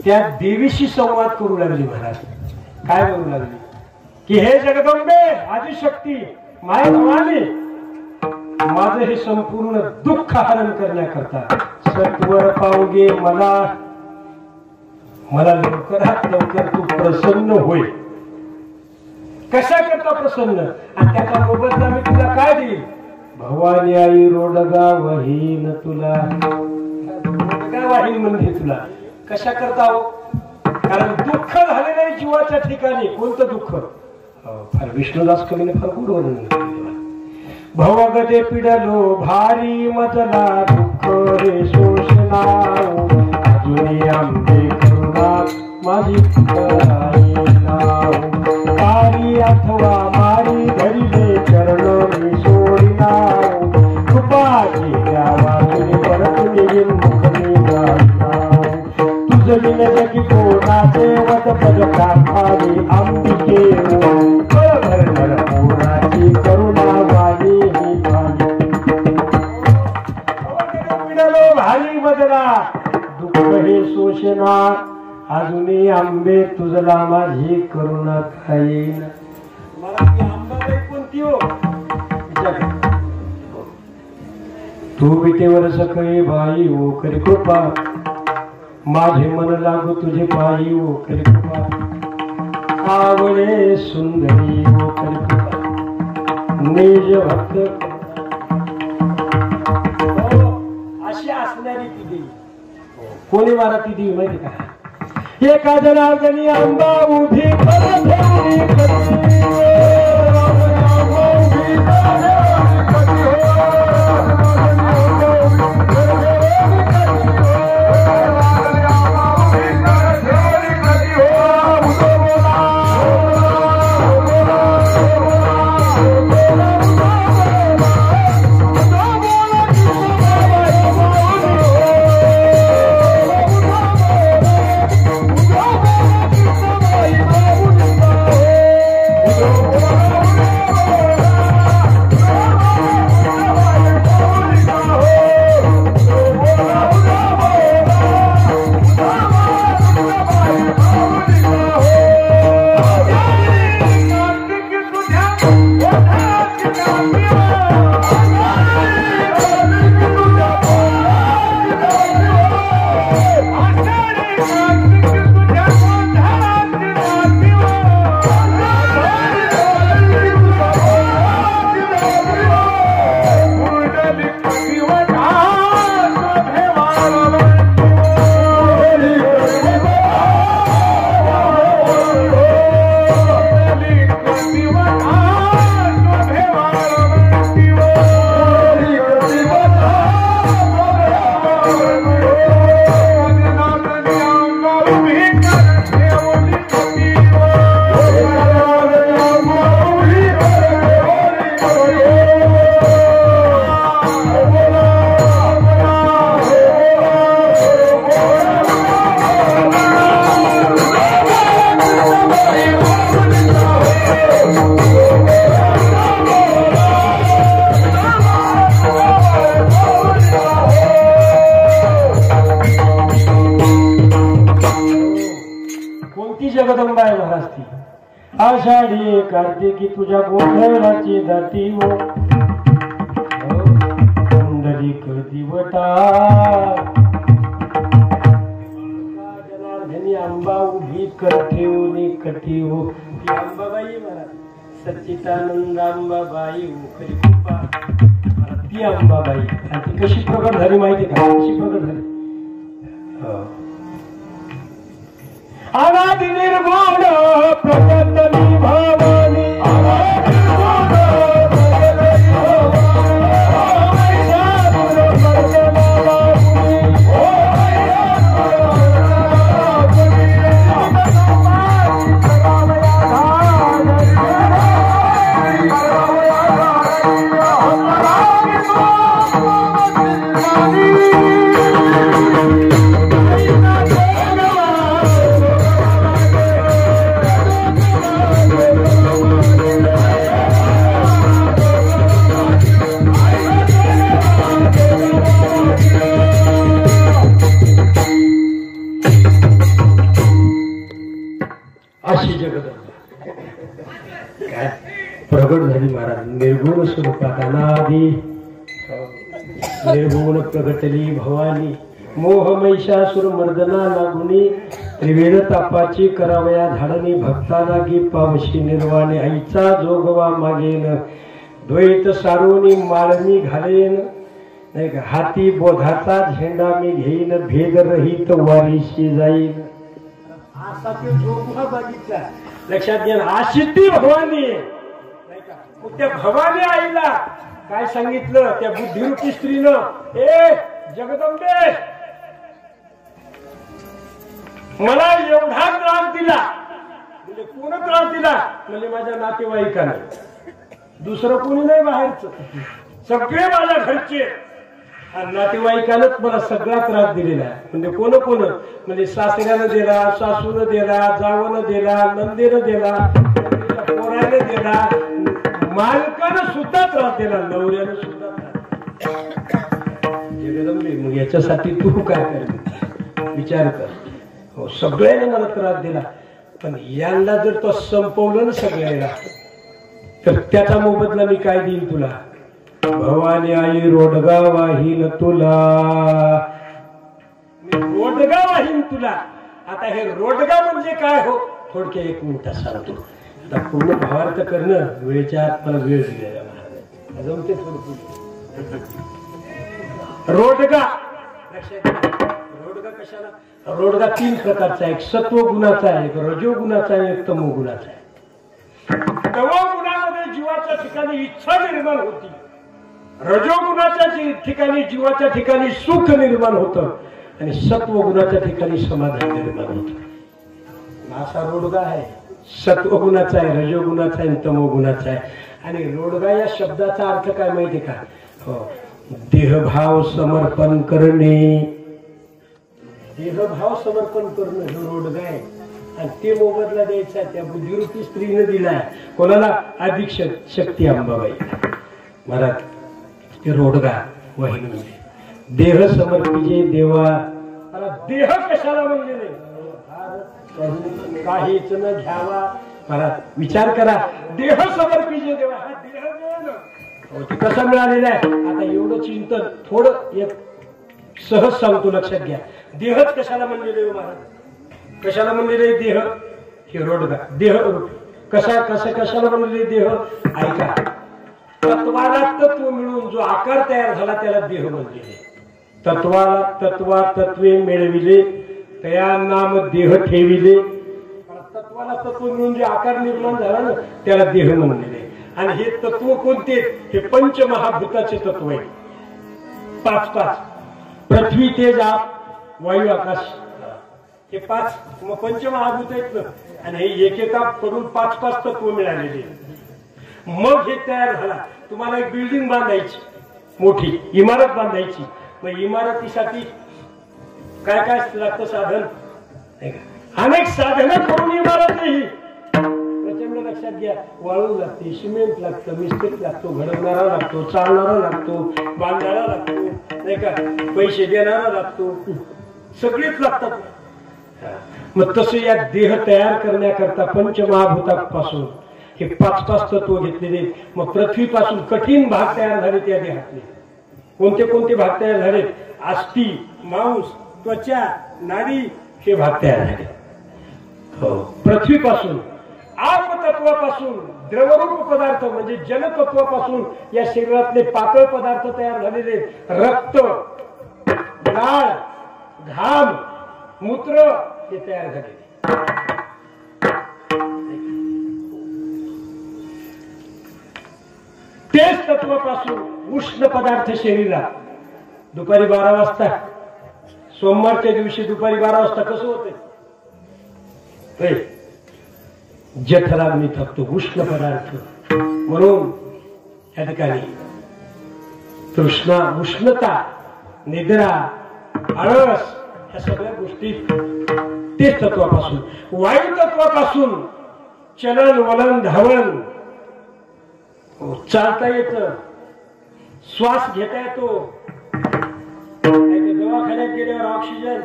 त्या देवीशी संवाद करू लागली महाराज. काय म्हणू लागली की हे जगदंबे आदिशक्ती माय भवानी, माझं हे संपूर्ण दुःख हरण करण्याकरता सत्वर पावगे मला मला लवकरात लवकर तू प्रसन्न होय. कशा करता प्रसन्न, आणि त्याचा मोबदला मी तुला काय देईल. भवानी आई रोडगा वहीन तुला, रोडगा वाहीन म्हणजे तुला कशा करता हो. कारण दुःख झालेलं आहे जीवाच्या ठिकाणी. कोणतं दुःख, फार विष्णुदास कवीने फार गोड वर्णन केलं. भवगते पिडलो भारी मजला दुःख रे शोषणा, अजूनही आंबे करुणा माझी पारी अथवा मारी धरिले चरण मी सोडिना, कृपाची द्यावा तुझे परत निघीन मुखनी तुझ विनजकी कोणाचे वत पद प्रार्थावी अंबिके भर पूर्णाची करुणा वाणी भारी मदला दुःख हे शोषणा, अजूनही आंबे तुझला माझी करुणा खाईन. मला ती आंबाबाई कोणती हो. तू विटेवर सखळी बाई ओ करी कृपा, माझे मन लागू तुझे पायी ओ करी कृपा, आवळे सुंदरी ओ करी कृपा, निज भक्त अशी असणारी ती देवी. कोणी मारा ती देवी माहिती का. एका जनार्दनी आंबा उभी जगदंबा आहे महाराज ती. आषाढी कार्तिकी तुझ्या गोंधळाची दाटी हो पुंडलिक दिवटा, जनार्दनी आंबा उभी कर ठेवली कटी हो. ती अंबाबाई महाराज सच्चिदानंद अंबाबाई हो खरी कृपा. ती अंबाबाई आणि ती कशी प्रकट झाली माहिती का. कशी प्रकट झाली. अनादि निर्गुण प्रकटली भवानी, अशी जगदंबा काय प्रगट झाली महाराज. निर्गुण स्वरूपात अनादि निर्गुण प्रगटली भवानी. मोह महिषासुर मर्दना लागुनी त्रिवेद तापाची करावया धाडणी. भक्ताना गी पावशी निर्वाणे. आईचा जोगवा मागेन द्वैत सारोनी माळणी घालेन. नाही का हाती बोधाचा झेंडा मी घेईन. भेद रहित वारीशी जाईन. असा तो जोगवा मागितला. लक्षात घ्या अशी ती भवानी नाही का. मग त्या भवानी आईला काय सांगितलं त्या बुद्धिरूपी स्त्रीनं. ए जगदंबे मला एवढा त्रास दिला. म्हणजे कोण त्रास दिला म्हणजे माझ्या नातेवाईकाने. दुसरं कोणी नाही बाहेरच. सगळे माझ्या घरचे नातेवाईकानंच मला सगळा त्रास दिलेला आहे. म्हणजे कोण म्हणजे सासऱ्यानं दिला, सासूनं दिला, जावनं दिला, नंदेनं दिला, पोरानं दिला, मालकानं सुद्धा त्रास दिला, नवऱ्यानं सुद्धा त्रास. जगदंबे मग याच्यासाठी तू काय कर विचार कर. हो सगळ्यांनी मला त्रास दिला पण यांना जर तो संपवलं ना सगळ्यांना तर त्याचा मोबदला मी काय देईन तुला. भवानी आई रोडगा वाहीन तुला. रोडगा वाहीन तुला. आता हे रोडगा म्हणजे काय हो थोडक्या 1 मिनिटात सांगतो. आता पूर्ण भावार्थ करणं वेळेच्या आत मला वेळ दिलेला महाराज जमते थोडं. रोडगा रोडगा कशाला. रोडगा 3 प्रकारचा आहे. एक सत्व गुणाचा आहे, एक रजो गुणाचा आहे, एक तमो गुणाचा आहे. तमो गुणामध्ये जीवाच्या ठिकाणी इच्छा निर्माण होती. रजो गुणाच्या ठिकाणी जीवाच्या ठिकाणी सुख निर्माण होतं आणि सत्व गुणाच्या ठिकाणी समाधान निर्माण होतं. असा रोडगा आहे. सत्व गुणाचा आहे, रजो गुणाचा आहे, तमो गुणाचा आहे. आणि रोडगा या शब्दाचा अर्थ काय माहिती का. हो देहभाव समर्पण करणे. देहभाव समर्पण करणं हे रोडगा आहे. आणि ते मोबदला द्यायचा त्या बुद्धिरूपी स्त्रीने दिलाय. कोणाला. अधिक शक्ती अंबाबाई महाराज. ते रोडगा वाहिनी म्हणजे देह समर्पिजे देवा. देह कशाला म्हणजे नाही काहीच न घ्यावा. महाराज विचार करा. देह समर्पिजे देवा. हा देह जो ते कसा मिळालेला आहे. आता एवढं चिंतन थोडं एक सहज सांगतो लक्षात घ्या. देहच कशाला म्हणलेले महाराज. कशाला म्हणलेले देह हे रोडगा. देह कशाला म्हणलेले देह. ऐका तत्वाला तत्व मिळून जो आकार तयार झाला त्याला देह म्हणलेले. तत्वा तत्वे मिळविले तया नाम देह ठेविले. तत्वाला तत्व मिळून जे आकार निर्माण झाला ना त्याला देह म्हणलेले. आणि हे तत्व कोणते. हे पंचमहाभूताचे तत्व आहे. 5 पृथ्वी तेज आप वायू आकाश हे 5 मग पंचमहाभूत आहेत ना. आणि हे एकेका करून 5 तत्व मिळालेले. मग हे तयार झाला. तुम्हाला एक बिल्डिंग बांधायची मोठी इमारत बांधायची. मग इमारतीसाठी काय काय लागतं साधन. अनेक साधनं करून इमारत नाही. प्रचंड लक्षात घ्या. वाळू लागते, सिमेंट लागतं, मिस्त्री लागतो, घडवणारा लागतो, चालणारा लागतो, बांधणारा लागतो नाही का, पैसे देणारा लागतो, सगळेच लागतात. मग तसं या देह तयार करण्याकरता पंचमहाभूतापासून हे 5 तत्व घेतलेले. मग पृथ्वीपासून कठीण भाग तयार झाले त्या देहातले. कोणते भाग तयार झाले. अस्थि, मांस, त्वचा, नाडी हे भाग तयार झाले. हो पृथ्वीपासून. आप तत्वापासून द्रवरूप पदार्थ म्हणजे जलतत्वापासून या शरीरातले पातळ पदार्थ तयार झालेले. रक्त, लाळ, घाम, मूत्र हे तयार झालेले. तेच तत्वापासून उष्ण पदार्थ शरीरात. दुपारी 12 वाजता सोमवारच्या दिवशी दुपारी 12 वाजता कसं होते. जठराग्नी थकतो. उष्ण पदार्थ म्हणून या ठिकाणी तृष्णा, उष्णता, निद्रा, आळस या सगळ्या गोष्टी तेच तत्वापासून. वायू तत्वापासून चलन, वलन, धावण, चालता येतं, श्वास घेता येतो. दवाखान्यात गेल्यावर ऑक्सिजन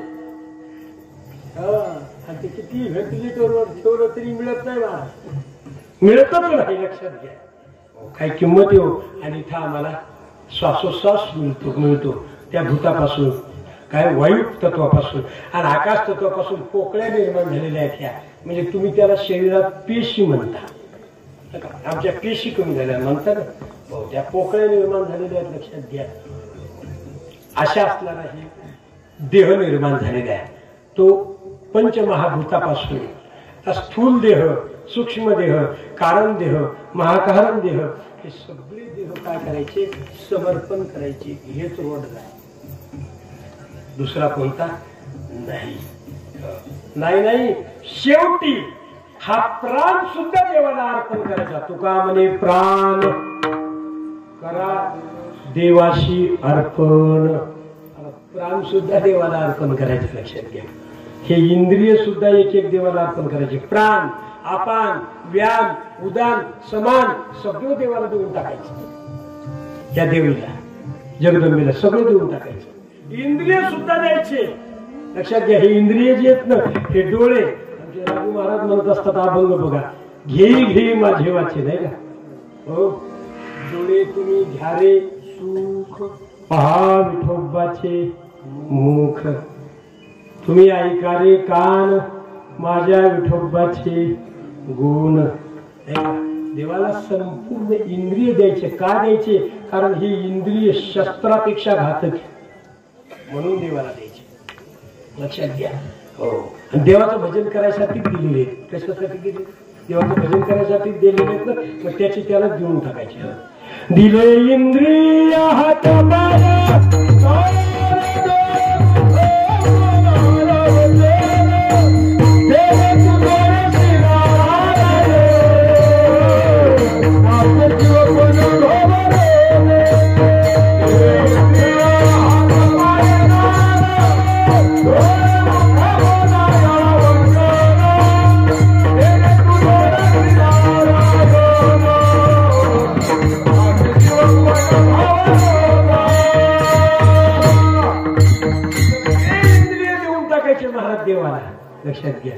आणि ते किती व्हेंटिलेटरवर ठेवलं तरी मिळत नाही मला, मिळतच नाही. लक्षात घ्या काय किंमत येऊ. आणि इथं आम्हाला श्वासोश्वास मिळतो त्या भूतापासून, काय वायू तत्वापासून आणि आकाश तत्वापासून पोकळ्या निर्माण झालेल्या आहेत ह्या. म्हणजे तुम्ही त्याला शरीरात पेशी म्हणता. आमच्या पेशी कमी झाल्या म्हणता ना, त्या पोकळ्या निर्माण झालेल्या आहेत. लक्षात घ्या अशा असणारा हे देह निर्माण झालेला आहे. तो पंचमहाभूतापासून स्थूल देह, सूक्ष्म देह, कारण देह, महाकारण देह, हे सगळे देह काय करायचे, समर्पण करायचे. हेच रोड आहे, दुसरा कोणता नाही. नाही शेवटी हा प्राण सुद्धा देवाला अर्पण करायचा. तुका म्हणे प्राण करा देवाशी अर्पण. प्राण सुद्धा देवाला अर्पण करायचं. लक्षात घ्या हे इंद्रिय सुद्धा एक एक देवाला अर्पण करायचे. प्राण, अपान, व्यान, उदान, समान सगळं देवाला देऊन टाकायचं. या देवीला, जगदंबेला सगळं देऊन टाकायचं. इंद्रिय सुद्धा द्यायचे. लक्षात घ्या हे इंद्रिय जे आहेत ना, हे डोळे, आमचे राजू महाराज म्हणत असतात अभंग बघा, घेई माझे वाचे, नाही का हो. डोळे तुम्ही घ्या रे सुख, पहा विठोबाचे मुख, तुम्ही ऐका रे कान माझ्या विठोबाचे गुण. देवाला संपूर्ण इंद्रिय द्यायचे. का द्यायचे? कारण ही इंद्रिय शस्त्रापेक्षा घातक म्हणून देवाला द्यायचे. लक्षात घ्या हो. आणि देवाचं भजन करायसाठी दिलेले. कशासाठी दिले? देवाचं भजन करायसाठी दिलेले आहेत ना, मग त्याची त्याला देऊन टाकायचे. दिले इंद्रिय हात देवाला. लक्षात घ्या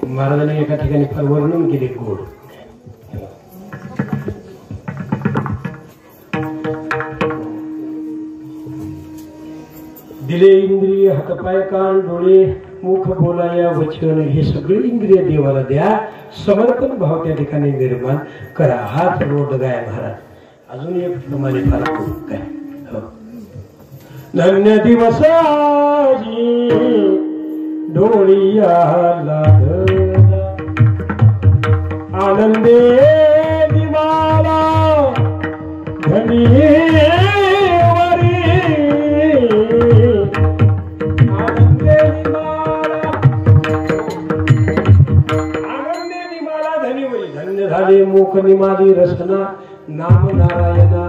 महाराजांनी एका ठिकाणी फार वर्णन केले गोड. दिले इंद्रिय हातपाय कान डोळे मुख बोलाया वचन, हे सगळे इंद्रिय देवाला द्या. समर्पण भाव त्या ठिकाणी निर्माण करा. हाच रोड गाय महाराज. अजून एक प्रमाणे फार काय धन्य दिवस डोळिया लागला आनंदे दिमाला धनी वरी आनंदे दिमाला धनी वरी. धन्य झाले मुख निमाली रसना नाम नारायणा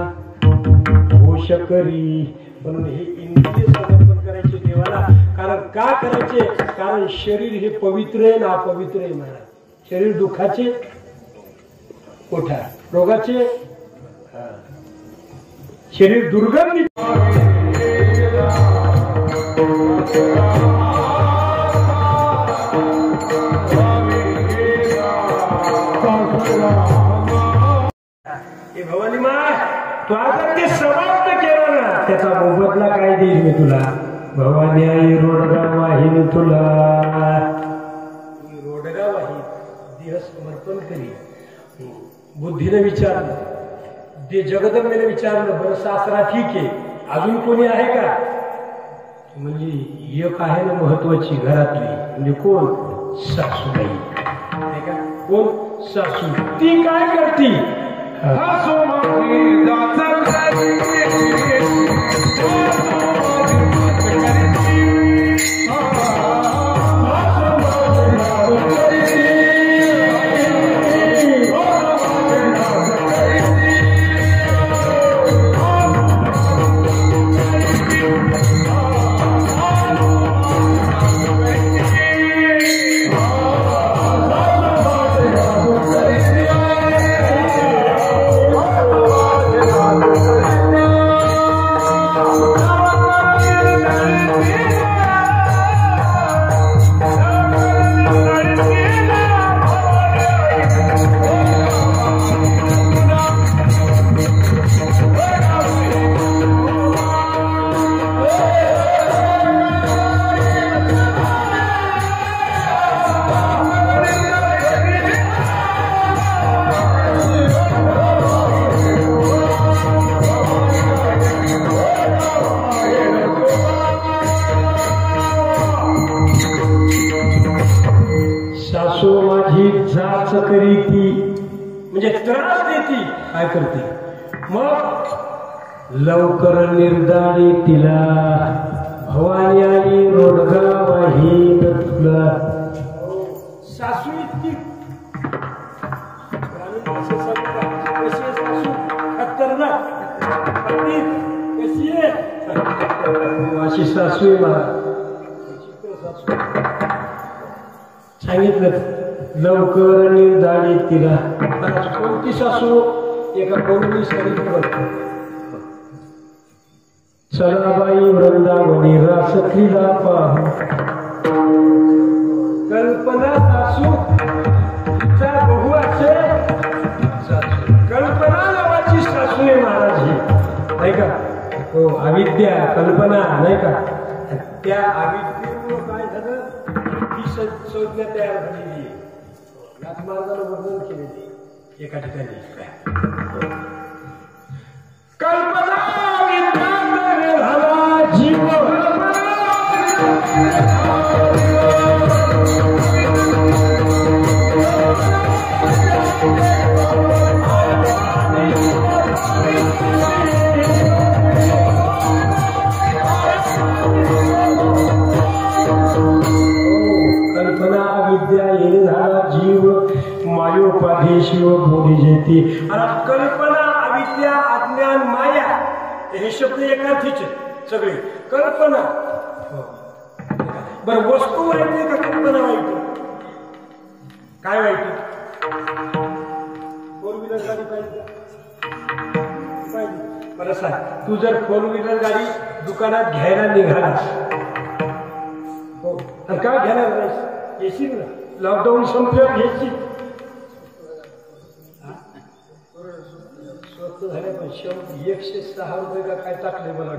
घोष करी. म्हणून हे इंद्रिय समर्पण करायचे देवाला. कारण का करायचे? कारण शरीर हे पवित्र आहे ना अपवित्र आहे महाराज. शरीर दुःखाचे कोठा, रोगाचे शरीर दुर्गंधी. भवानी मा तू आता ते समाप्त केलं ना, त्याचा मोबदला काय देईल मी तुला. भवानी आई रोडगा वाहिनी तुला. रोडगा वाही देह समर्पण करी. बुद्धीने विचारलं, जे जगदंबेने विचारलं, बरं सासरा ठीक आहे, अजून कोणी आहे का? म्हणजे एक आहे ना महत्वाची घरातली. म्हणजे कोण? सासूबाई. नाही का? कोण? सासू. ती काय करती? सासू माझी जाच करी ती म्हणजे त्रास देती. काय करते मग लवकर निर्धारी तिला भवानी आली रोडगा वाहीन तुला. सासू इतकी अशी सासू आहे मला सांगितलं लवकर निर्धारी तिला. कोणती सासू एका कोणी सांगितलं चला बाई वृंदावनी रास क्रीडा पाहू. कल्पना सासू तिचा बहु असे कल्पना नावाची सासू आहे महाराज नाही का. हो अविद्या कल्पना नाही का. त्या अविद्येमुळे काय झालं ही संज्ञा तयार झालेली आहे. याच मार्गाला वर्णन केलेली एका ठिकाणी कल्पना विद्या झाला जीव. कल्पना विद्या येणे झाला जीव मायोपाधी शिव बोली जेती. कल्पना अविद्या अज्ञान माया हे शब्द एकार्थीच सगळे. कल्पना बर वस्तू वाईट आहे का कल्पना वाईट? काय वाईट? फोर व्हीलर गाडी पाहिजे बरं सांग. तू जर फोर व्हीलर गाडी दुकानात घ्यायला निघालास हो तर काय घेणार नाहीस? येशील ना. लॉकडाऊन संपल्यावर घ्यायची. स्वस्त झाले पण 106 रुपये का काय टाकले मला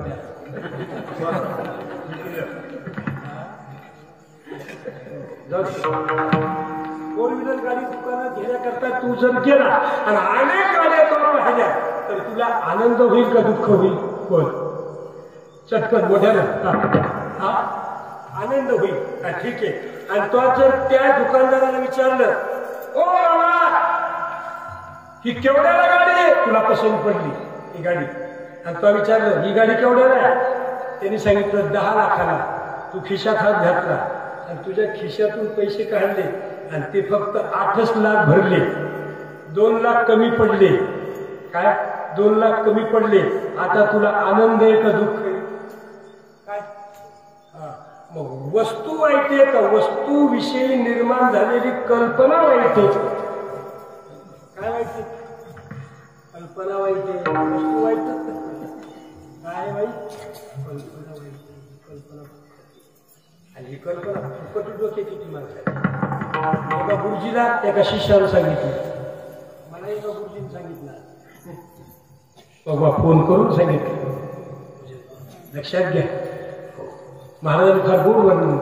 फोर व्हीलर गाडी दुकानात घेण्याकरता तू जर गेला आणि अनेक गाड्या तो पाहिल्या तर तुला आनंद होईल का दुःख होईल? होय. चटकन मोठ्यानं आनंद होईल. ठीक आहे. आणि तो जर त्या दुकानदाराला विचारलं ओ बाबा ही केवढ्याला गाडी आहे? तुला पसंत पडली ही गाडी आणि तो विचारलं ही गाडी केवढ्याला आहे? त्यांनी सांगितलं 10 लाखाला. तू खिशात हात घातला आणि तुझ्या खिशातून पैसे काढले आणि ते फक्त 8 लाख भरले. 2 लाख कमी पडले. काय 2 लाख कमी पडले. आता तुला आनंद आहे का दुःख आहे? काय मग वस्तू वाईट आहे का वस्तू विषयी निर्माण झालेली कल्पना वाईट आहे? काय वाईट आहे? कल्पना वाईट आहे. वस्तू वाईट काय वाईट? कल्पना वाईट. कल्पना आणि ही कल्पना फुकट डोक्याची ती माणसाची. एका गुरुजीला एका शिष्याला सांगितलं. मला एका गुरुजीने सांगितलं बाबा फोन करून सांगितलं. लक्षात घ्या महाराजांनी फार गोड वर्णन.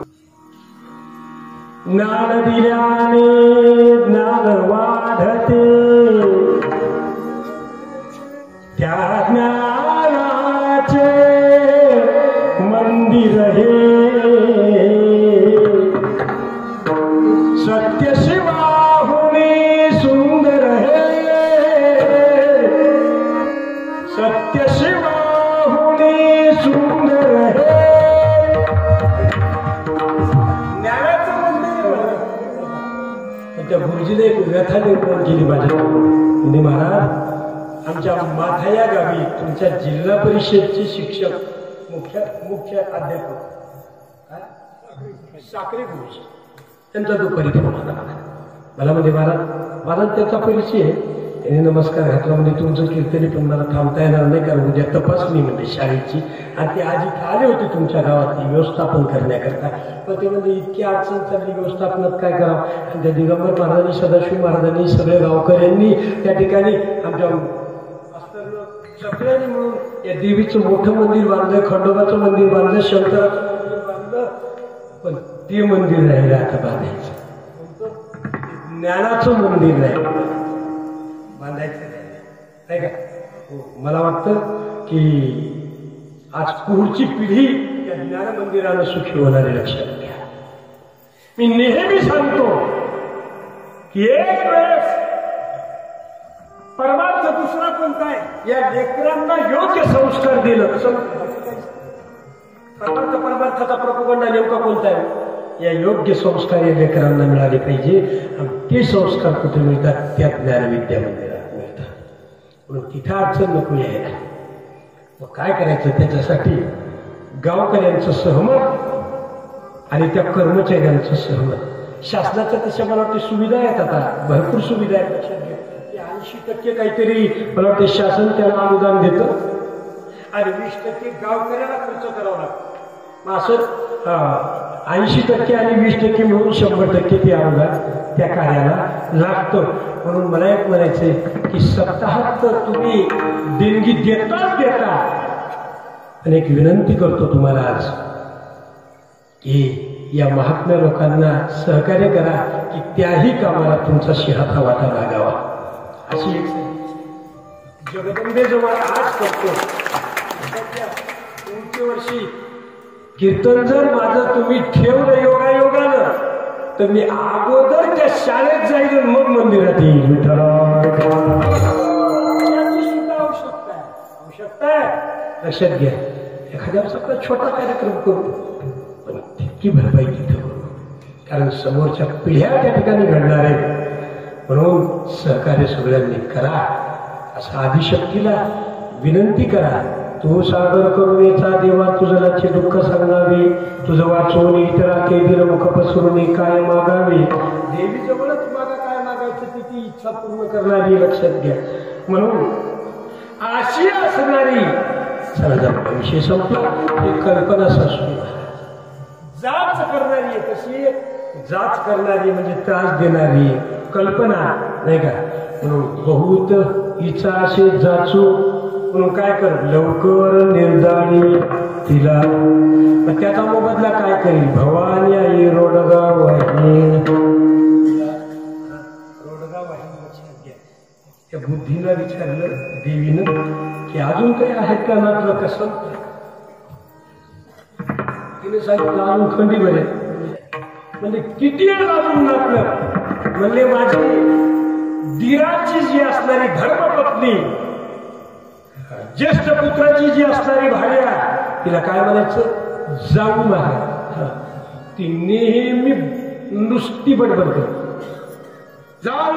ज्ञान दिल्याने ज्ञान वाढते त्या ज्ञानाचे मंदिर हे सत्य शिवाहुनी सुंदर हे. सत्य शिवाहुनी सुंदर हे. त्या गुरुजीने एक व्यथा निर्माण केली माझ्या. म्हणजे महाराज आमच्या माथा या गावी तुमच्या जिल्हा परिषदचे शिक्षक मुख्य अध्यापक साखरे गुरुजी त्यांचा तो परिचय मला म्हणजे मला त्याचा परिचय आहे. त्याने नमस्कार घातला म्हणजे तुमचं कीर्तनी पण मला थांबता येणार नाही कारण उद्या तपासणी म्हणजे शाळेची आणि ते आज इथे आले होते तुमच्या गावातली व्यवस्थापन करण्याकरता. पण ते म्हणजे इतकी अडचण चालली व्यवस्थापनात काय करावं. आणि त्या दिगंबर महाराजांनी सदाशिव महाराजांनी सगळे गावकऱ्यांनी त्या ठिकाणी आमच्या सगळ्यांनी मिळून या देवीचं मोठं मंदिर बांधलं. खंडोबाचं मंदिर बांधलं. शंकराचं मंदिर बांधलं. पण ते मंदिर राहिलं आता बांधायचं. ज्ञानाचं मंदिर नाही बांधायचं नाही का. मला वाटतं की आज पुढची पिढी या ज्ञान मंदिरानं सुखी होणारे लक्षात घ्या. मी नेहमी सांगतो की एक वेळेस परमार्थ दुसरा कोणता आहे, या लेकरांना योग्य संस्कार दिलं. परमार्थाचा प्रपोगंडा नेमका कोणता आहे, या योग्य संस्कार या लेकरांना मिळाले पाहिजे. आणि ते संस्कार कुठे मिळतात, त्या ज्ञानविद्या मंदिरात मिळतात. म्हणून तिथं अडचण नको यायला. मग काय करायचं, त्याच्यासाठी गावकऱ्यांचं सहमत आणि त्या कर्मचाऱ्यांचं सहमत. शासनाच्या तशा मला वाटते सुविधा आहेत, आता भरपूर सुविधा आहेत. लक्षात घ्या, 80% काहीतरी मला वाटते शासन त्याला अनुदान देतं आणि 20% गावकऱ्याला खर्च करावा लागतो. मग असं 80% आणि 20% मिळून 100% ते अनुदान त्या कार्याला लागतं. म्हणून मला एक म्हणायचंय की सप्ताहात तुम्ही देणगी देता. आणि एक विनंती करतो तुम्हाला आज की या महात्म्या लोकांना सहकार्य करा की त्याही कामाला तुमचा शिहाचा वाटा लागावा. अशी एक जगदंबेजवळ आज करतो. पुढच्या वर्षी कीर्तन जर माझं तुम्ही ठेवलं योगायोगानं, तर मी अगोदर त्या शाळेत जाईल आणि मग मंदिरात येईल. आवश्यकता आहे, लक्षात घ्या. एखाद्या आपला छोटा कार्यक्रम करतो, पण तितकी भरपाई तिथं करू, कारण समोरच्या पिढ्या त्या ठिकाणी घडणार आहेत. म्हणून सहकार्य सगळ्यांनी करा. असं आदिशक्तीला विनंती करा, तू सागर करुणेचा देवा, तुझं लक्ष दुःख सांगावे, तुझं वाचवून इतरा केदिल मुख पसरून काय मागावे. देवी जवळच मागा, काय मागायचं ती इच्छा पूर्ण करणारी. लक्षात घ्या. म्हणून अशी असणारी, चला विषय संपला, ही कल्पना संस्कृती जाच करणारी आहे. कशी जाच करणारी म्हणजे त्रास देणारी कल्पना, नाही का. म्हणून बहुत इच्छा असे जाचू, म्हणून काय कर, लवकर निर्धारी तिला. मग त्याचा मोबदला काय करील, भवानी आई रोडगा वाहीन. रोडगा वाहीन. लक्षात घ्या. त्या बुद्धीला विचारलं देवीनं की अजून काही आहेत का नातलं, कसं. तिने सांगितलं अजून खंडी बरे. म्हणजे किती अजून नातलं, म्हणले माझी दिराची जी असणारी धर्मपत्नी, ज्येष्ठ पुत्राची जी असणारी भार्या, तिला काय म्हणायचं, जाऊ महाराज. ती नेहमी नुसती बडबड करते, जाऊ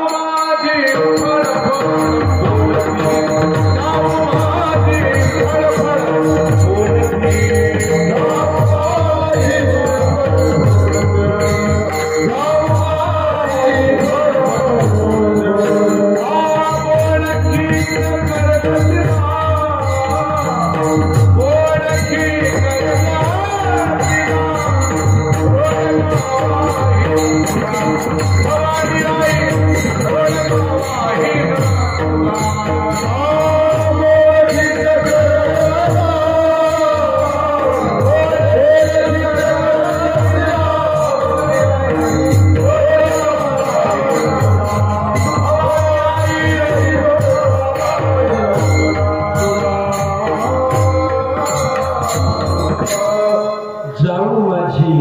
माझी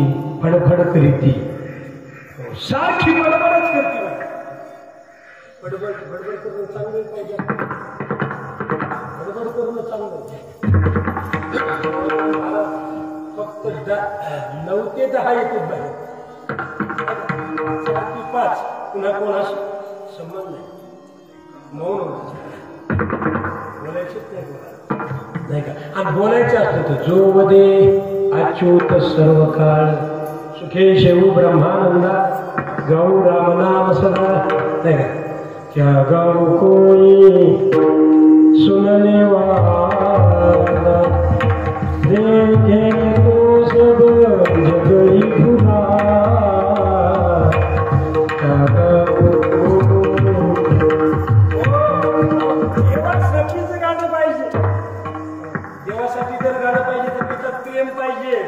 फडफड करीती, सारखी बडबडच करते. बडबड करणं चांगलं पाहिजे, बडबड करणं चांगलं. फक्त 9 ते 10 येतात बाहेर, 4 ते 5 पुन्हा कोणाशी संबंध नाही. मौन बोलायचंच नाही का. आणि बोलायचं असतं तर जो मध्ये अच्युत सर्व काळ सुखे शेऊ ब्रह्मानंदा गौ राम नाम सदा, नाही का. क्या गौ कोई सुनने वाला, देखे तो सब जग ही भुला. देवासाठीच गाणं पाहिजे. देवासाठी जर गाणं पाहिजे तर त्याच्यात प्रेम पाहिजे.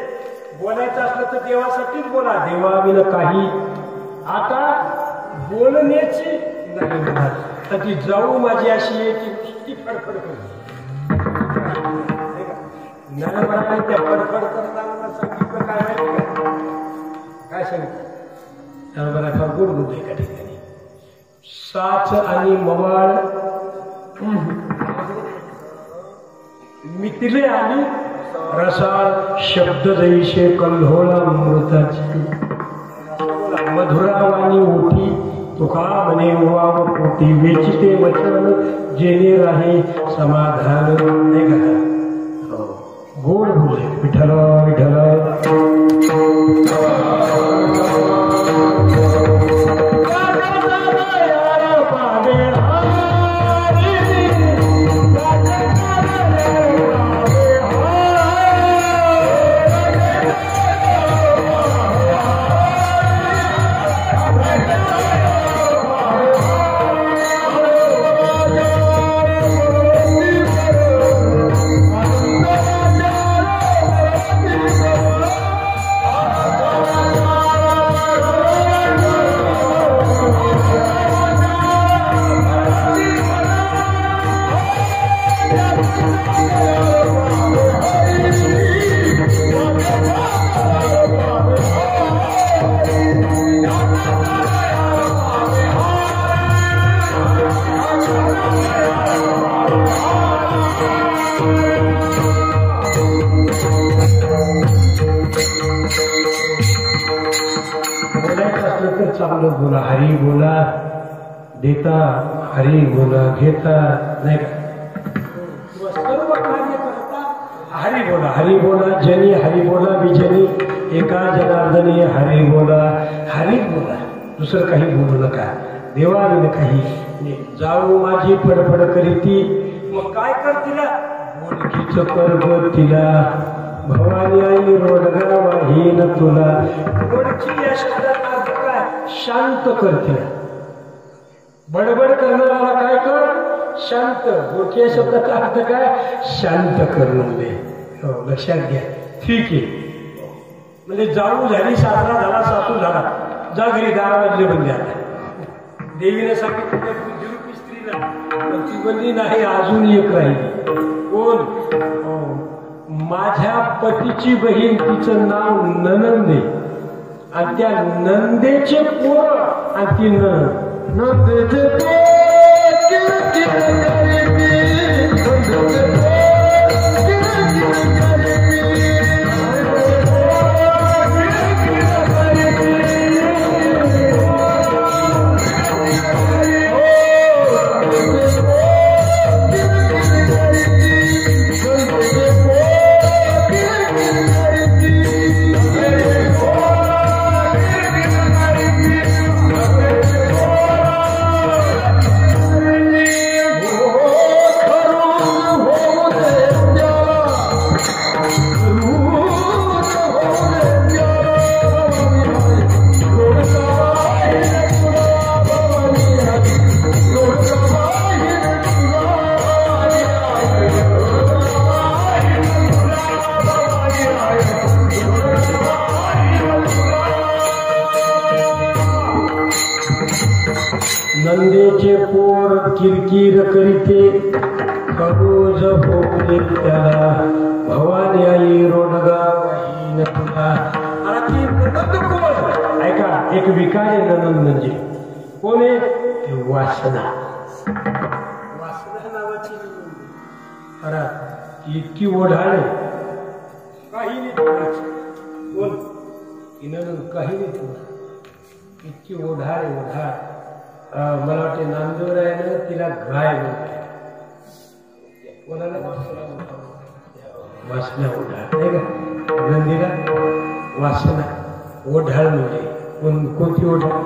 बोलायचं असलं तर देवासाठीच बोला, देवाविन काही. आता बोलण्याची नाही म्हणतात, तर ती जाऊ माझी अशी आहे की नुसती फडफड करते. ज्ञानोबाला त्या फडफड करताना सांगितलं काय माहिती का, काय सांगितलं. ज्ञानोबाला फार गोड बुद्ध एका ठिकाणी साच आणि मवाळ मिथिले आणि रसाळ शब्द जैसे कल्होळा अमृताची मधुरावानी ओठी तुका म्हणे वाव पोटी वेचिते वचन जेणे राहे समाधान नाही का गोड बोले विठ्ठल विठ्ठल चांगलं बोला हरी बोला देता हरी बोला घेता नाही का सर्व कार्य करता हरी बोला जनी हरी बोला विजनी एका जनार्दनी हरी बोला दुसरं काही बोलू नका देवाने काही जाऊ माझी फडफड करीती मग काय करतीला बोलकीच कर तिला भवानी आई रोडगा वाहीन तुला गोडची या शब्दात अर्थ काय शांत करते बडबड करणाऱ्याला काय कर शांत गोडकी या शब्दाचा अर्थ काय शांत करणे लक्षात घ्या ठीक आहे म्हणजे जाऊ झाली सासरा झाला सासू झाला जा घरी 10 वाजले बंदी आता देवीने सांगितलं बुद्धिरूपी स्त्रीला ती बंदी नाही अजून एक राहिली कोण माझ्या पतीची बहीण तिचं नाव ननंदे आणि त्या नंदेचे पोर आणि ती नंदेचे नंदेचे पोर किरकिर करीते खरोज भोगले त्याला भवानी आई रोडगा वाहीन तुला आता ती नंद कोण ऐका एक विकार आहे नंद म्हणजे कोण आहे वासना नावाची अरे इतकी ओढाळे काही नाही बोल नंद काही नाही तुला इतकी ओढाळे ओढाळ मला वाटते नांदूर आहे ना तिला गाय म्हणते कोणाला वासना ओढाळ नाही का नंदीला वासना ओढाळ म्हणजे कोणती ओढाळ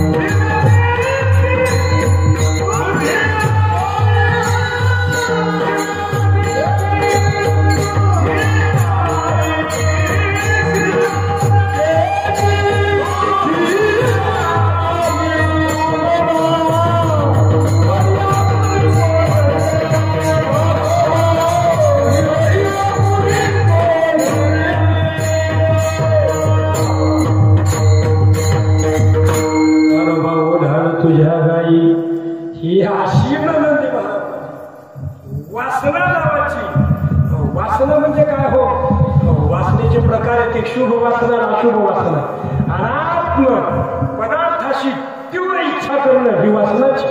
Yeah. ही अशी नंदी वासना नावाची. वासना म्हणजे काय हो? वासनेचे प्रकार आहेत. एक शुभ वासना, अशुभ वासना. अनात्म पदार्थाशी तीव्र इच्छा करणं ही वासनाची.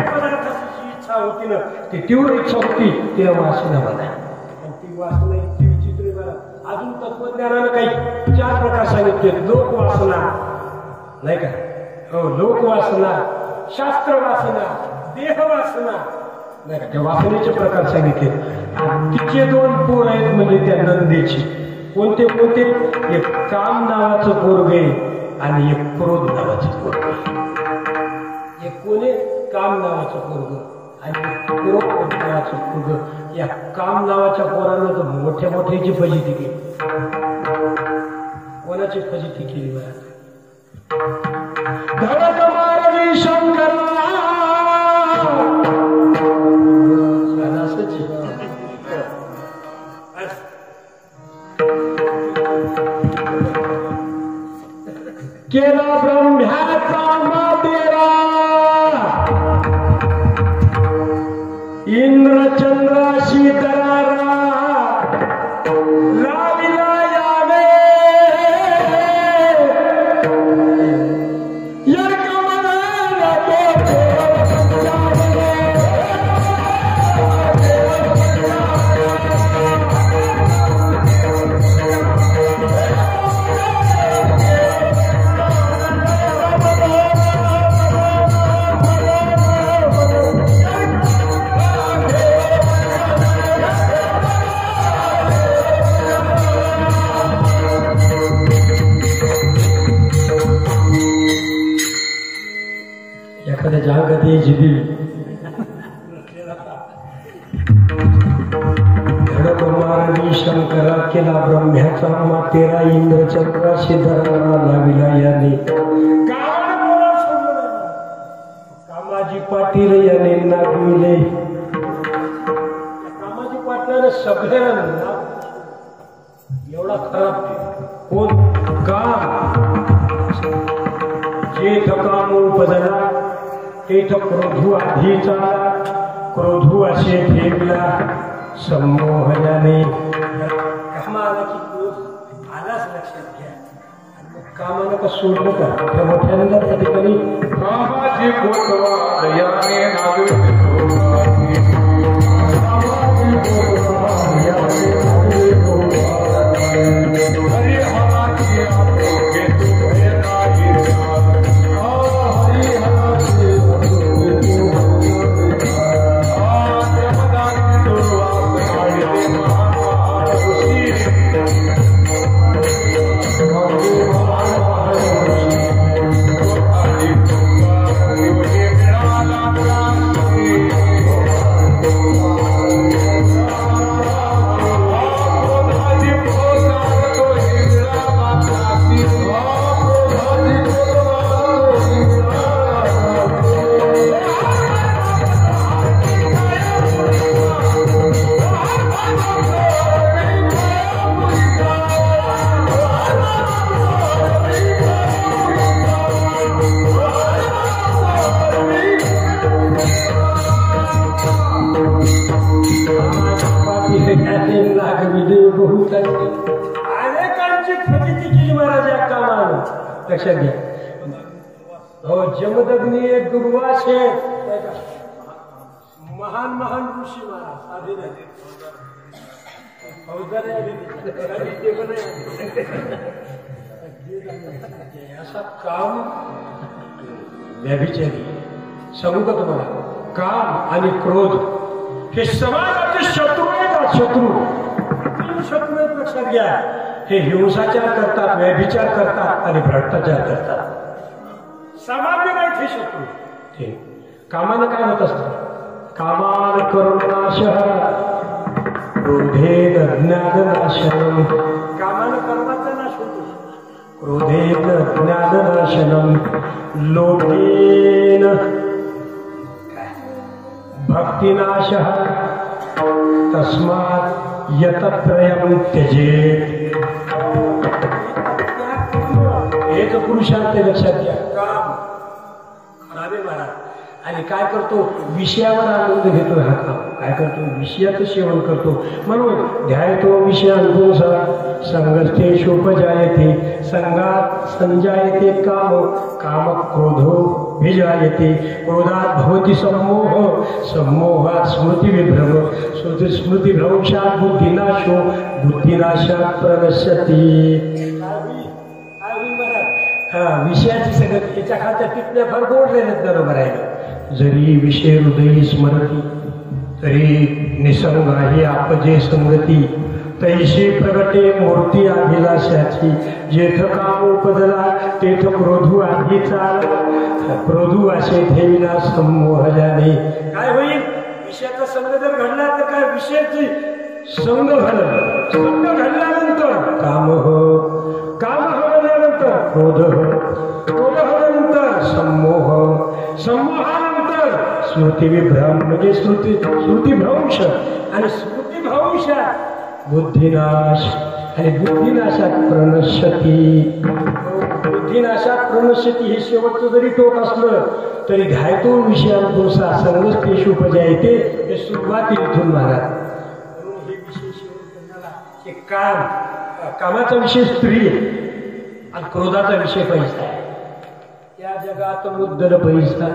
पदार्थाची जी इच्छा होती ना, ती तीव्र इच्छा होती, तिला वासना म्हणा. आणि ती वासना इतकी विचित्र बघा. अजून तत्वज्ञानानं काही 4 प्रकार सांगितले. लोकवासना नाही का? हो, लोकवासना, शास्त्रवासना, देहवासना नाही का? त्या वासनेचे प्रकार सांगितले. तिचे 2 पोर आहेत म्हणजे त्या नंदेची. कोणते कोणते? एक काम नावाचं पोरग आहे आणि एक क्रोध नावाचं पोरग. एक कोणे? काम नावाचं पोरग आणि क्रोध नावाचं पोरग. या काम नावाच्या पोरानं तर मोठ्या मोठ्याची फजिती केली. कोणाची फजिती केली बघा? धडक मारली शंकरला. केला ब्रह्म्याचा मातेरा इंद्रचंद्राशी दरारा लाविला यावे एखाद्या जागात यायची दिली. धडक मारली शंकरा केला ब्रह्म्याचा मातेरा इंद्रचंद्राशी दरारा लाविला याने. कामाजी पाटील याने नागविले. कामाजी पाटलाने सगळ्यांना एवढा खराब कोण? काम जे कामोपदला तेथ क्रोधू आधीचा क्रोधू असे ठेवला संमोहनाने. कामाला की क्रोध आलाच लक्षात घ्या. कामानं का सोडलं का? त्या मोठ्यांना त्या ठिकाणी कामाची कोतवा याने अनेकांची फजिती केली महाराज या कामानं. लक्षात घ्या. हो, जमदग्नी एक दुर्वास आहे. महान महान ऋषी महाराज आधी नाही असा काम व्यभिचारी. सांगू का तुम्हाला? काम आणि क्रोध हे समाजाचे शत्रू आहेत. शत्रू 3 शत्रू आहेत. लक्षात घ्या. हे हिंसाचार करतात, व्यभिचार करतात आणि भ्रष्टाचार करतात. सामान्य नाहीत हे शत्रू. हे कामानं काय होत असतं? कामान करुणाशः क्रोधेन ज्ञाननाशनम. कामानं कर्माचा नाश होतो. क्रोधेन ज्ञाननाशनम. लोभेन भक्तिनाशः. तस्मात् यतत्रयं त्यजेत. हे तर पुरुषार्थ लक्षात घ्या. काम खराबे महाराज. महाराज आणि काय करतो विषयावर आनंद घेतो हा काम काय करतो विषयाचं सेवन करतो म्हणून ध्यायतो विषयान्तून संगस्तेषुपजायते संगात संजायते काम काम क्रोधो विजायते क्रोधात भवति सम्मोह सम्मोहात स्मृतिविभ्रम स्मृतिभ्रंशात बुद्धिनाशो बुद्धिनाशात प्रणश्यति हा विषयाची सगळं याच्या खालच्या टिपण्या फार गोडलेल्या बरोबर आहे जरी विषय हृदयी स्मरती तरी निसंग आहे आपजे संगती तैशी प्रगटे मूर्ती अभिलाषाची जेथ काम उपजला तेथ क्रोधू आधी चाल क्रोधू असे ठेविला संमोह जाणे काय होईल विषयाचा संग जर घडला तर काय विषयाची संग घडलं संग घडल्यानंतर काम घडल्यानंतर क्रोध घडल्यानंतर सम्मोह सम्मोहानंतर स्मृतिविभ्रम म्हणजे स्मृतिभ्रंश आणि स्मृतिभ्रंशात बुद्धिनाश आणि बुद्धिनाशात प्रणश्यती बुद्धिनाशात प्रणश्यती हे शेवटचं जरी टोक असलं तरी घायतो विषयांतून संगस्तेषु उपजायते हे सुरुवाती इथून महाराज म्हणून हे विषय शेवट करणारा हे कामाचा विषय स्त्री आणि क्रोधाचा विषय पैसा आहे या जगात मुद्दल पैसा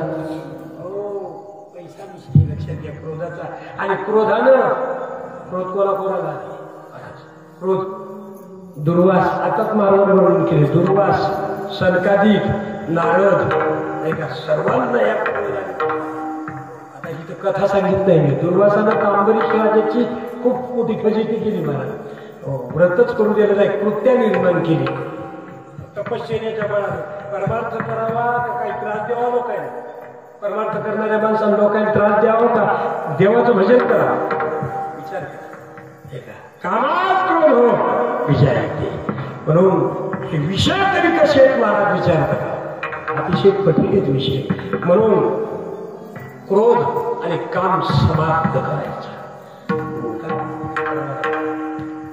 पैसा विषय लक्षात घ्या क्रोधाचा आणि क्रोधानं क्रोध कोणाला क्रोध दुर्वास आताच महाराज वर्णन केले दुर्वास सनकादिक नारद नाही का सर्वांना या क्रोधाने आता ही तर कथा सांगितली नाही दुर्वासानं कांबरीश राजाची खूप मोठी फजिती केली महाराज व्रतच करू दिलं नाही कृत्या निर्माण केली तपश्चर्याच्या बळाने परमार्थ करावा का काही त्रास द्यावा लोकांना परमार्थ करणाऱ्या माणसांना लोकांना त्रास द्यावा का देवाचं भजन करा विचार करा कामात क्रोध हो विचार येते म्हणून हे विषय तरी कसे आहेत महाराज विचार करा अतिशय कठीण आहेत विषय म्हणून क्रोध आणि काम समाप्त करायचं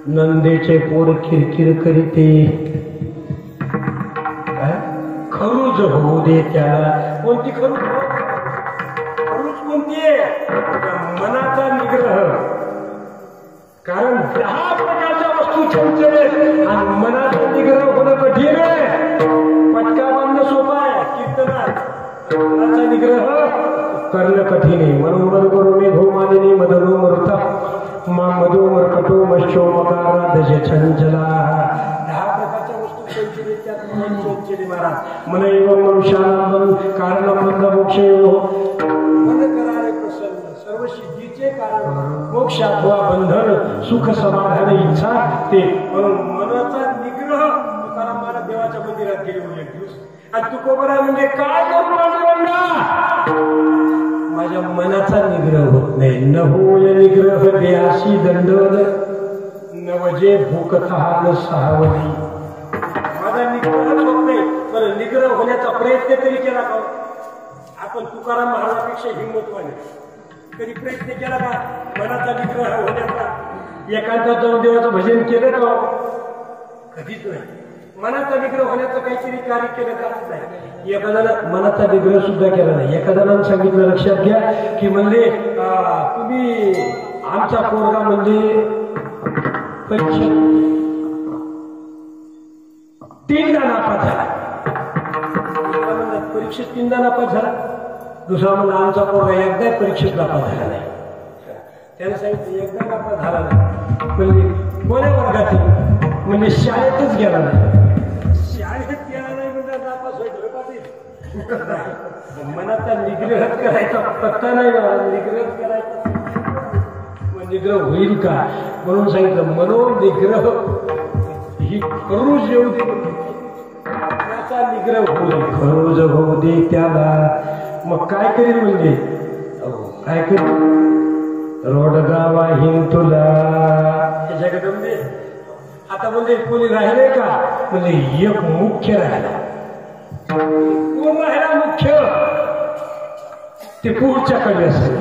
नंदेचे पोर किरकिर करीते खरूज होऊ दे त्याला कोणती खरूज कोणती आहे मनाचा निग्रह कारण 10 प्रकारच्या वस्तू चमचम आहेत आणि मनाचा निग्रह होणं कठीण आहे पटका बांधणं सोपं आहे कीर्तनात मनाचा निग्रह करणं कठीण आहे म्हणून बरोबर मेघो मानिनी मदनो मरुता मधो मरकटो मश्चो मकारा दश चंचला 10 प्रकारच्या वस्तू चंचल चंचली महाराज मन एवं मनुष्यानं कारण बंध मोक्ष मन करारे प्रसन्न सर्व सिद्धीचे कारण मोक्षात्वा बंधन सुख समाधान इच्छा ते मनाचा निग्रह तुकाराम महाराज देवाच्या मंदिरात गेले होते एक दिवस आणि तुकोबरा म्हणजे काय करू पांडुरंगा माझ्या मनाचा निग्रह होत नाही न होय निग्रह देहाशी दंडवद नवजे भूकथा न सहावली माझा निग्रहच होत नाही पण निग्रह होण्याचा प्रयत्न तरी केला का आपण तुकाराम महाराजांपेक्षा हिंमतवान कधी प्रयत्न केला का मनाचा निग्रह होण्याचा एकांतात जाऊन देवाचं भजन केलं का कधीच नाही मनाचा निग्रह होण्याचं काहीतरी कार्य केलं काच नाही एखाद्याला मनाचा निग्रह सुद्धा केला नाही एखाद्याला सांगितलं लक्षात घ्या की म्हणजे तुम्ही आमचा पोरगा म्हणजे परीक्षेत 3दा नापास झाला परीक्षेत 3दा नापास झाला दुसरा म्हणजे आमचा पोरगा एकदा परीक्षेत नापास झाला नाही त्याने सांगितलं एकदा नापास झाला नाही म्हणजे कोण्या वर्गातील म्हणजे शाळेतच गेला नाही शाळेत गेला नाही म्हणजे नापास होईल मनाचा निग्रह करायचा पत्ता नाही निग्रह करायचा निग्रह होईल का म्हणून सांगितलं मनोनिग्रह ही खरूज येऊ दे त्याचा निग्रह होईल खरूज होऊ दे त्याला मग काय करेल म्हणजे काय करेल रोडगावा हिंदुला त्याच्याकडे म्हणजे आता म्हणजे कोणी राहिले का म्हणजे एक मुख्य राहिला कोण राहिला मुख्य ते पुढच्याकडे असेल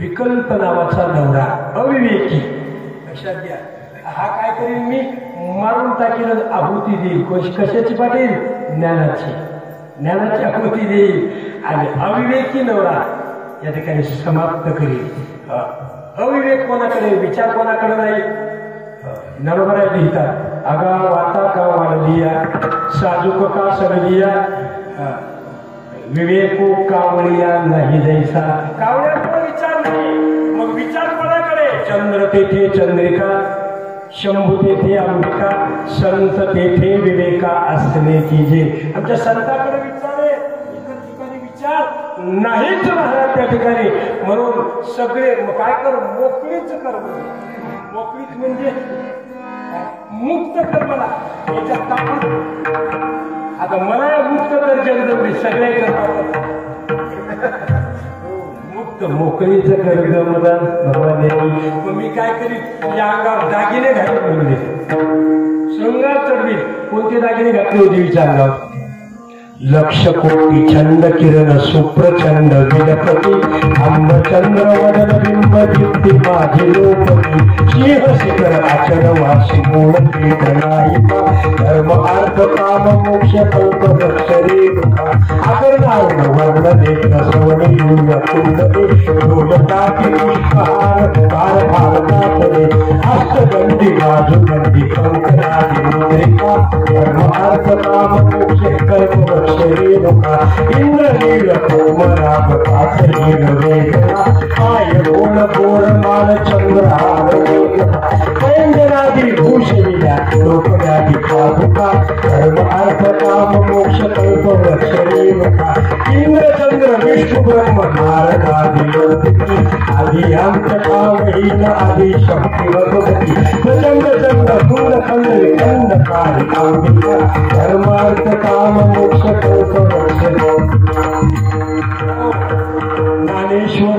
विकल्प नावाचा नवरा अविवेकी. लक्षात घ्या, हा काय करेल, मी मारून टाकील, आहुती देईल. कशाची पाटील? ज्ञानाची. ज्ञानाची आहुती देईल आणि अविवेकी नवरा या ठिकाणी समाप्त करेल. अविवेक कोणाकडे, विचार कोणाकडे नाही. नरबरा लिहितात, आगा वाता का वाढलिया, साजूक का सडलिया, विवेको कावळिया नाही जैसा. कावळ्याकडे विचार नाही, मग विचार कोणाकडे? चंद्र तेथे चंद्रिका, शंभू तेथे अंबिका, संत तेथे विवेका असणे कीजे. आमच्या संताकडे विचार आहे, इतर ठिकाणी विचार नाहीच राहणार त्या ठिकाणी. म्हणून सगळे काय कर, मोकळीच कर. मोकळीच म्हणजे मुक्त कर मला. आता मला मुक्त कर जगदंबे, सगळ्या मुक्त मोकळीच कर ग मला भगवान. मग मी काय करीन, या अंगावर दागिने घालून म्हणले, शृंगार चढवी. कोणते दागिने घातले होते देवीच्या अंगावर? लक्ष कोटी छंद किरण सुप्रचंड विलपती, आंबचंद्र वदन बिंब दीप्ती माझे लोपती, सिंह शिखर आचरण वासी मूळ नायिका, धर्म अर्थ काम मोक्ष कल्प वृक्ष रेणुका, आकरणार वर्ण नेत्र श्रवण युग कुंडले, ढोलताकी पुष्पहार भार भारतातले, हस्तगंधी बाजूगंधी कंकणादी मुद्रिका, धर्म अर्थ काम मोक्ष कल्प वृक्ष रेणुका, इंद्रनील कोमराभ कातहीन वेदना, काय गोड गोड माल चंद्रहार वेदना, कैंजनादी भूषविल्या लोकव्याधी पादुका, धर्म अर्थ काम मोक्ष कल्प वृक्ष रेणुका, इंद्रचंद्र विष्णु ब्रह्म नारदादी योगिनी, आदि अंत कामहीन आदि शक्ती भगवती, प्रचंड चंड पूर्ण खंड विखंडकारी अंबिका, धर्म अर्थ काम मोक्ष कल्प वृक्ष ज्ञानेश्वर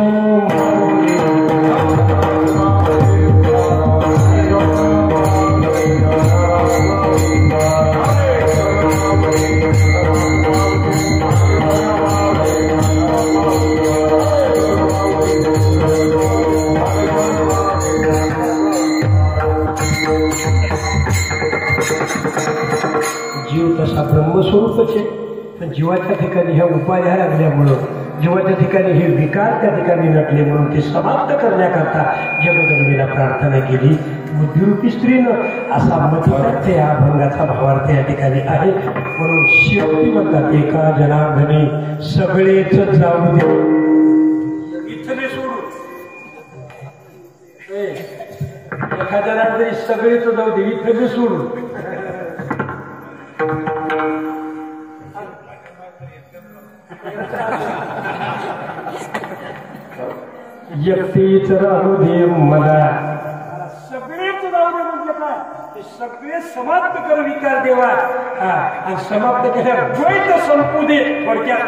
जीव तसा ब्रह्मस्वरूपच आहे, पण जीवाच्या ठिकाणी ह्या उपाया लागल्यामुळं, जीवाच्या ठिकाणी हे विकार त्या ठिकाणी नटले, म्हणून ते समाप्त करण्याकरता जगदंबेला प्रार्थना केली. बुद्धिरूपी स्त्रीनं असा मतिमत्थ या अभंगाचा भावार्थ या ठिकाणी आहे. म्हणून शेवटी म्हणतात, एका जनार्दनी सगळेच जाऊ दे, इथले सोडून. एका जनार्दनी सगळेच जाऊ दे, इथले सोडून. एकटीच राहू दे मला, सगळेच राहू दे म्हणजे काय, ते सगळे समाप्त कर विकार देवा. आणि समाप्त केल्या द्वैत संपू दे थोडक्यात.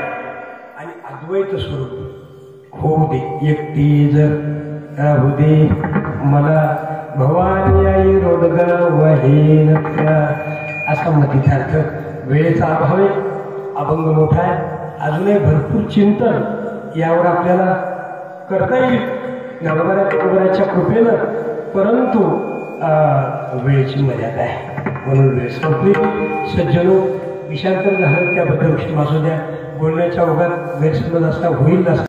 आणि अद्वैत स्वरूप होऊ दे, एकटी जर राहू दे मला भवानी आई रोडगा वहीन त्या असा मतितार्थ. वेळेचा अभाव आहे, अभंग मोठा आहे, अजूनही भरपूर चिंतन यावर आपल्याला करता येईल नवराच्या कृपेनं, परंतु वेळेची मर्यादा आहे म्हणून वेळ संपली. सज्जनो, विषांतर झालं त्याबद्दल क्षमा असू द्या. बोलण्याच्या ओघात गैरसमज असा होईल नसा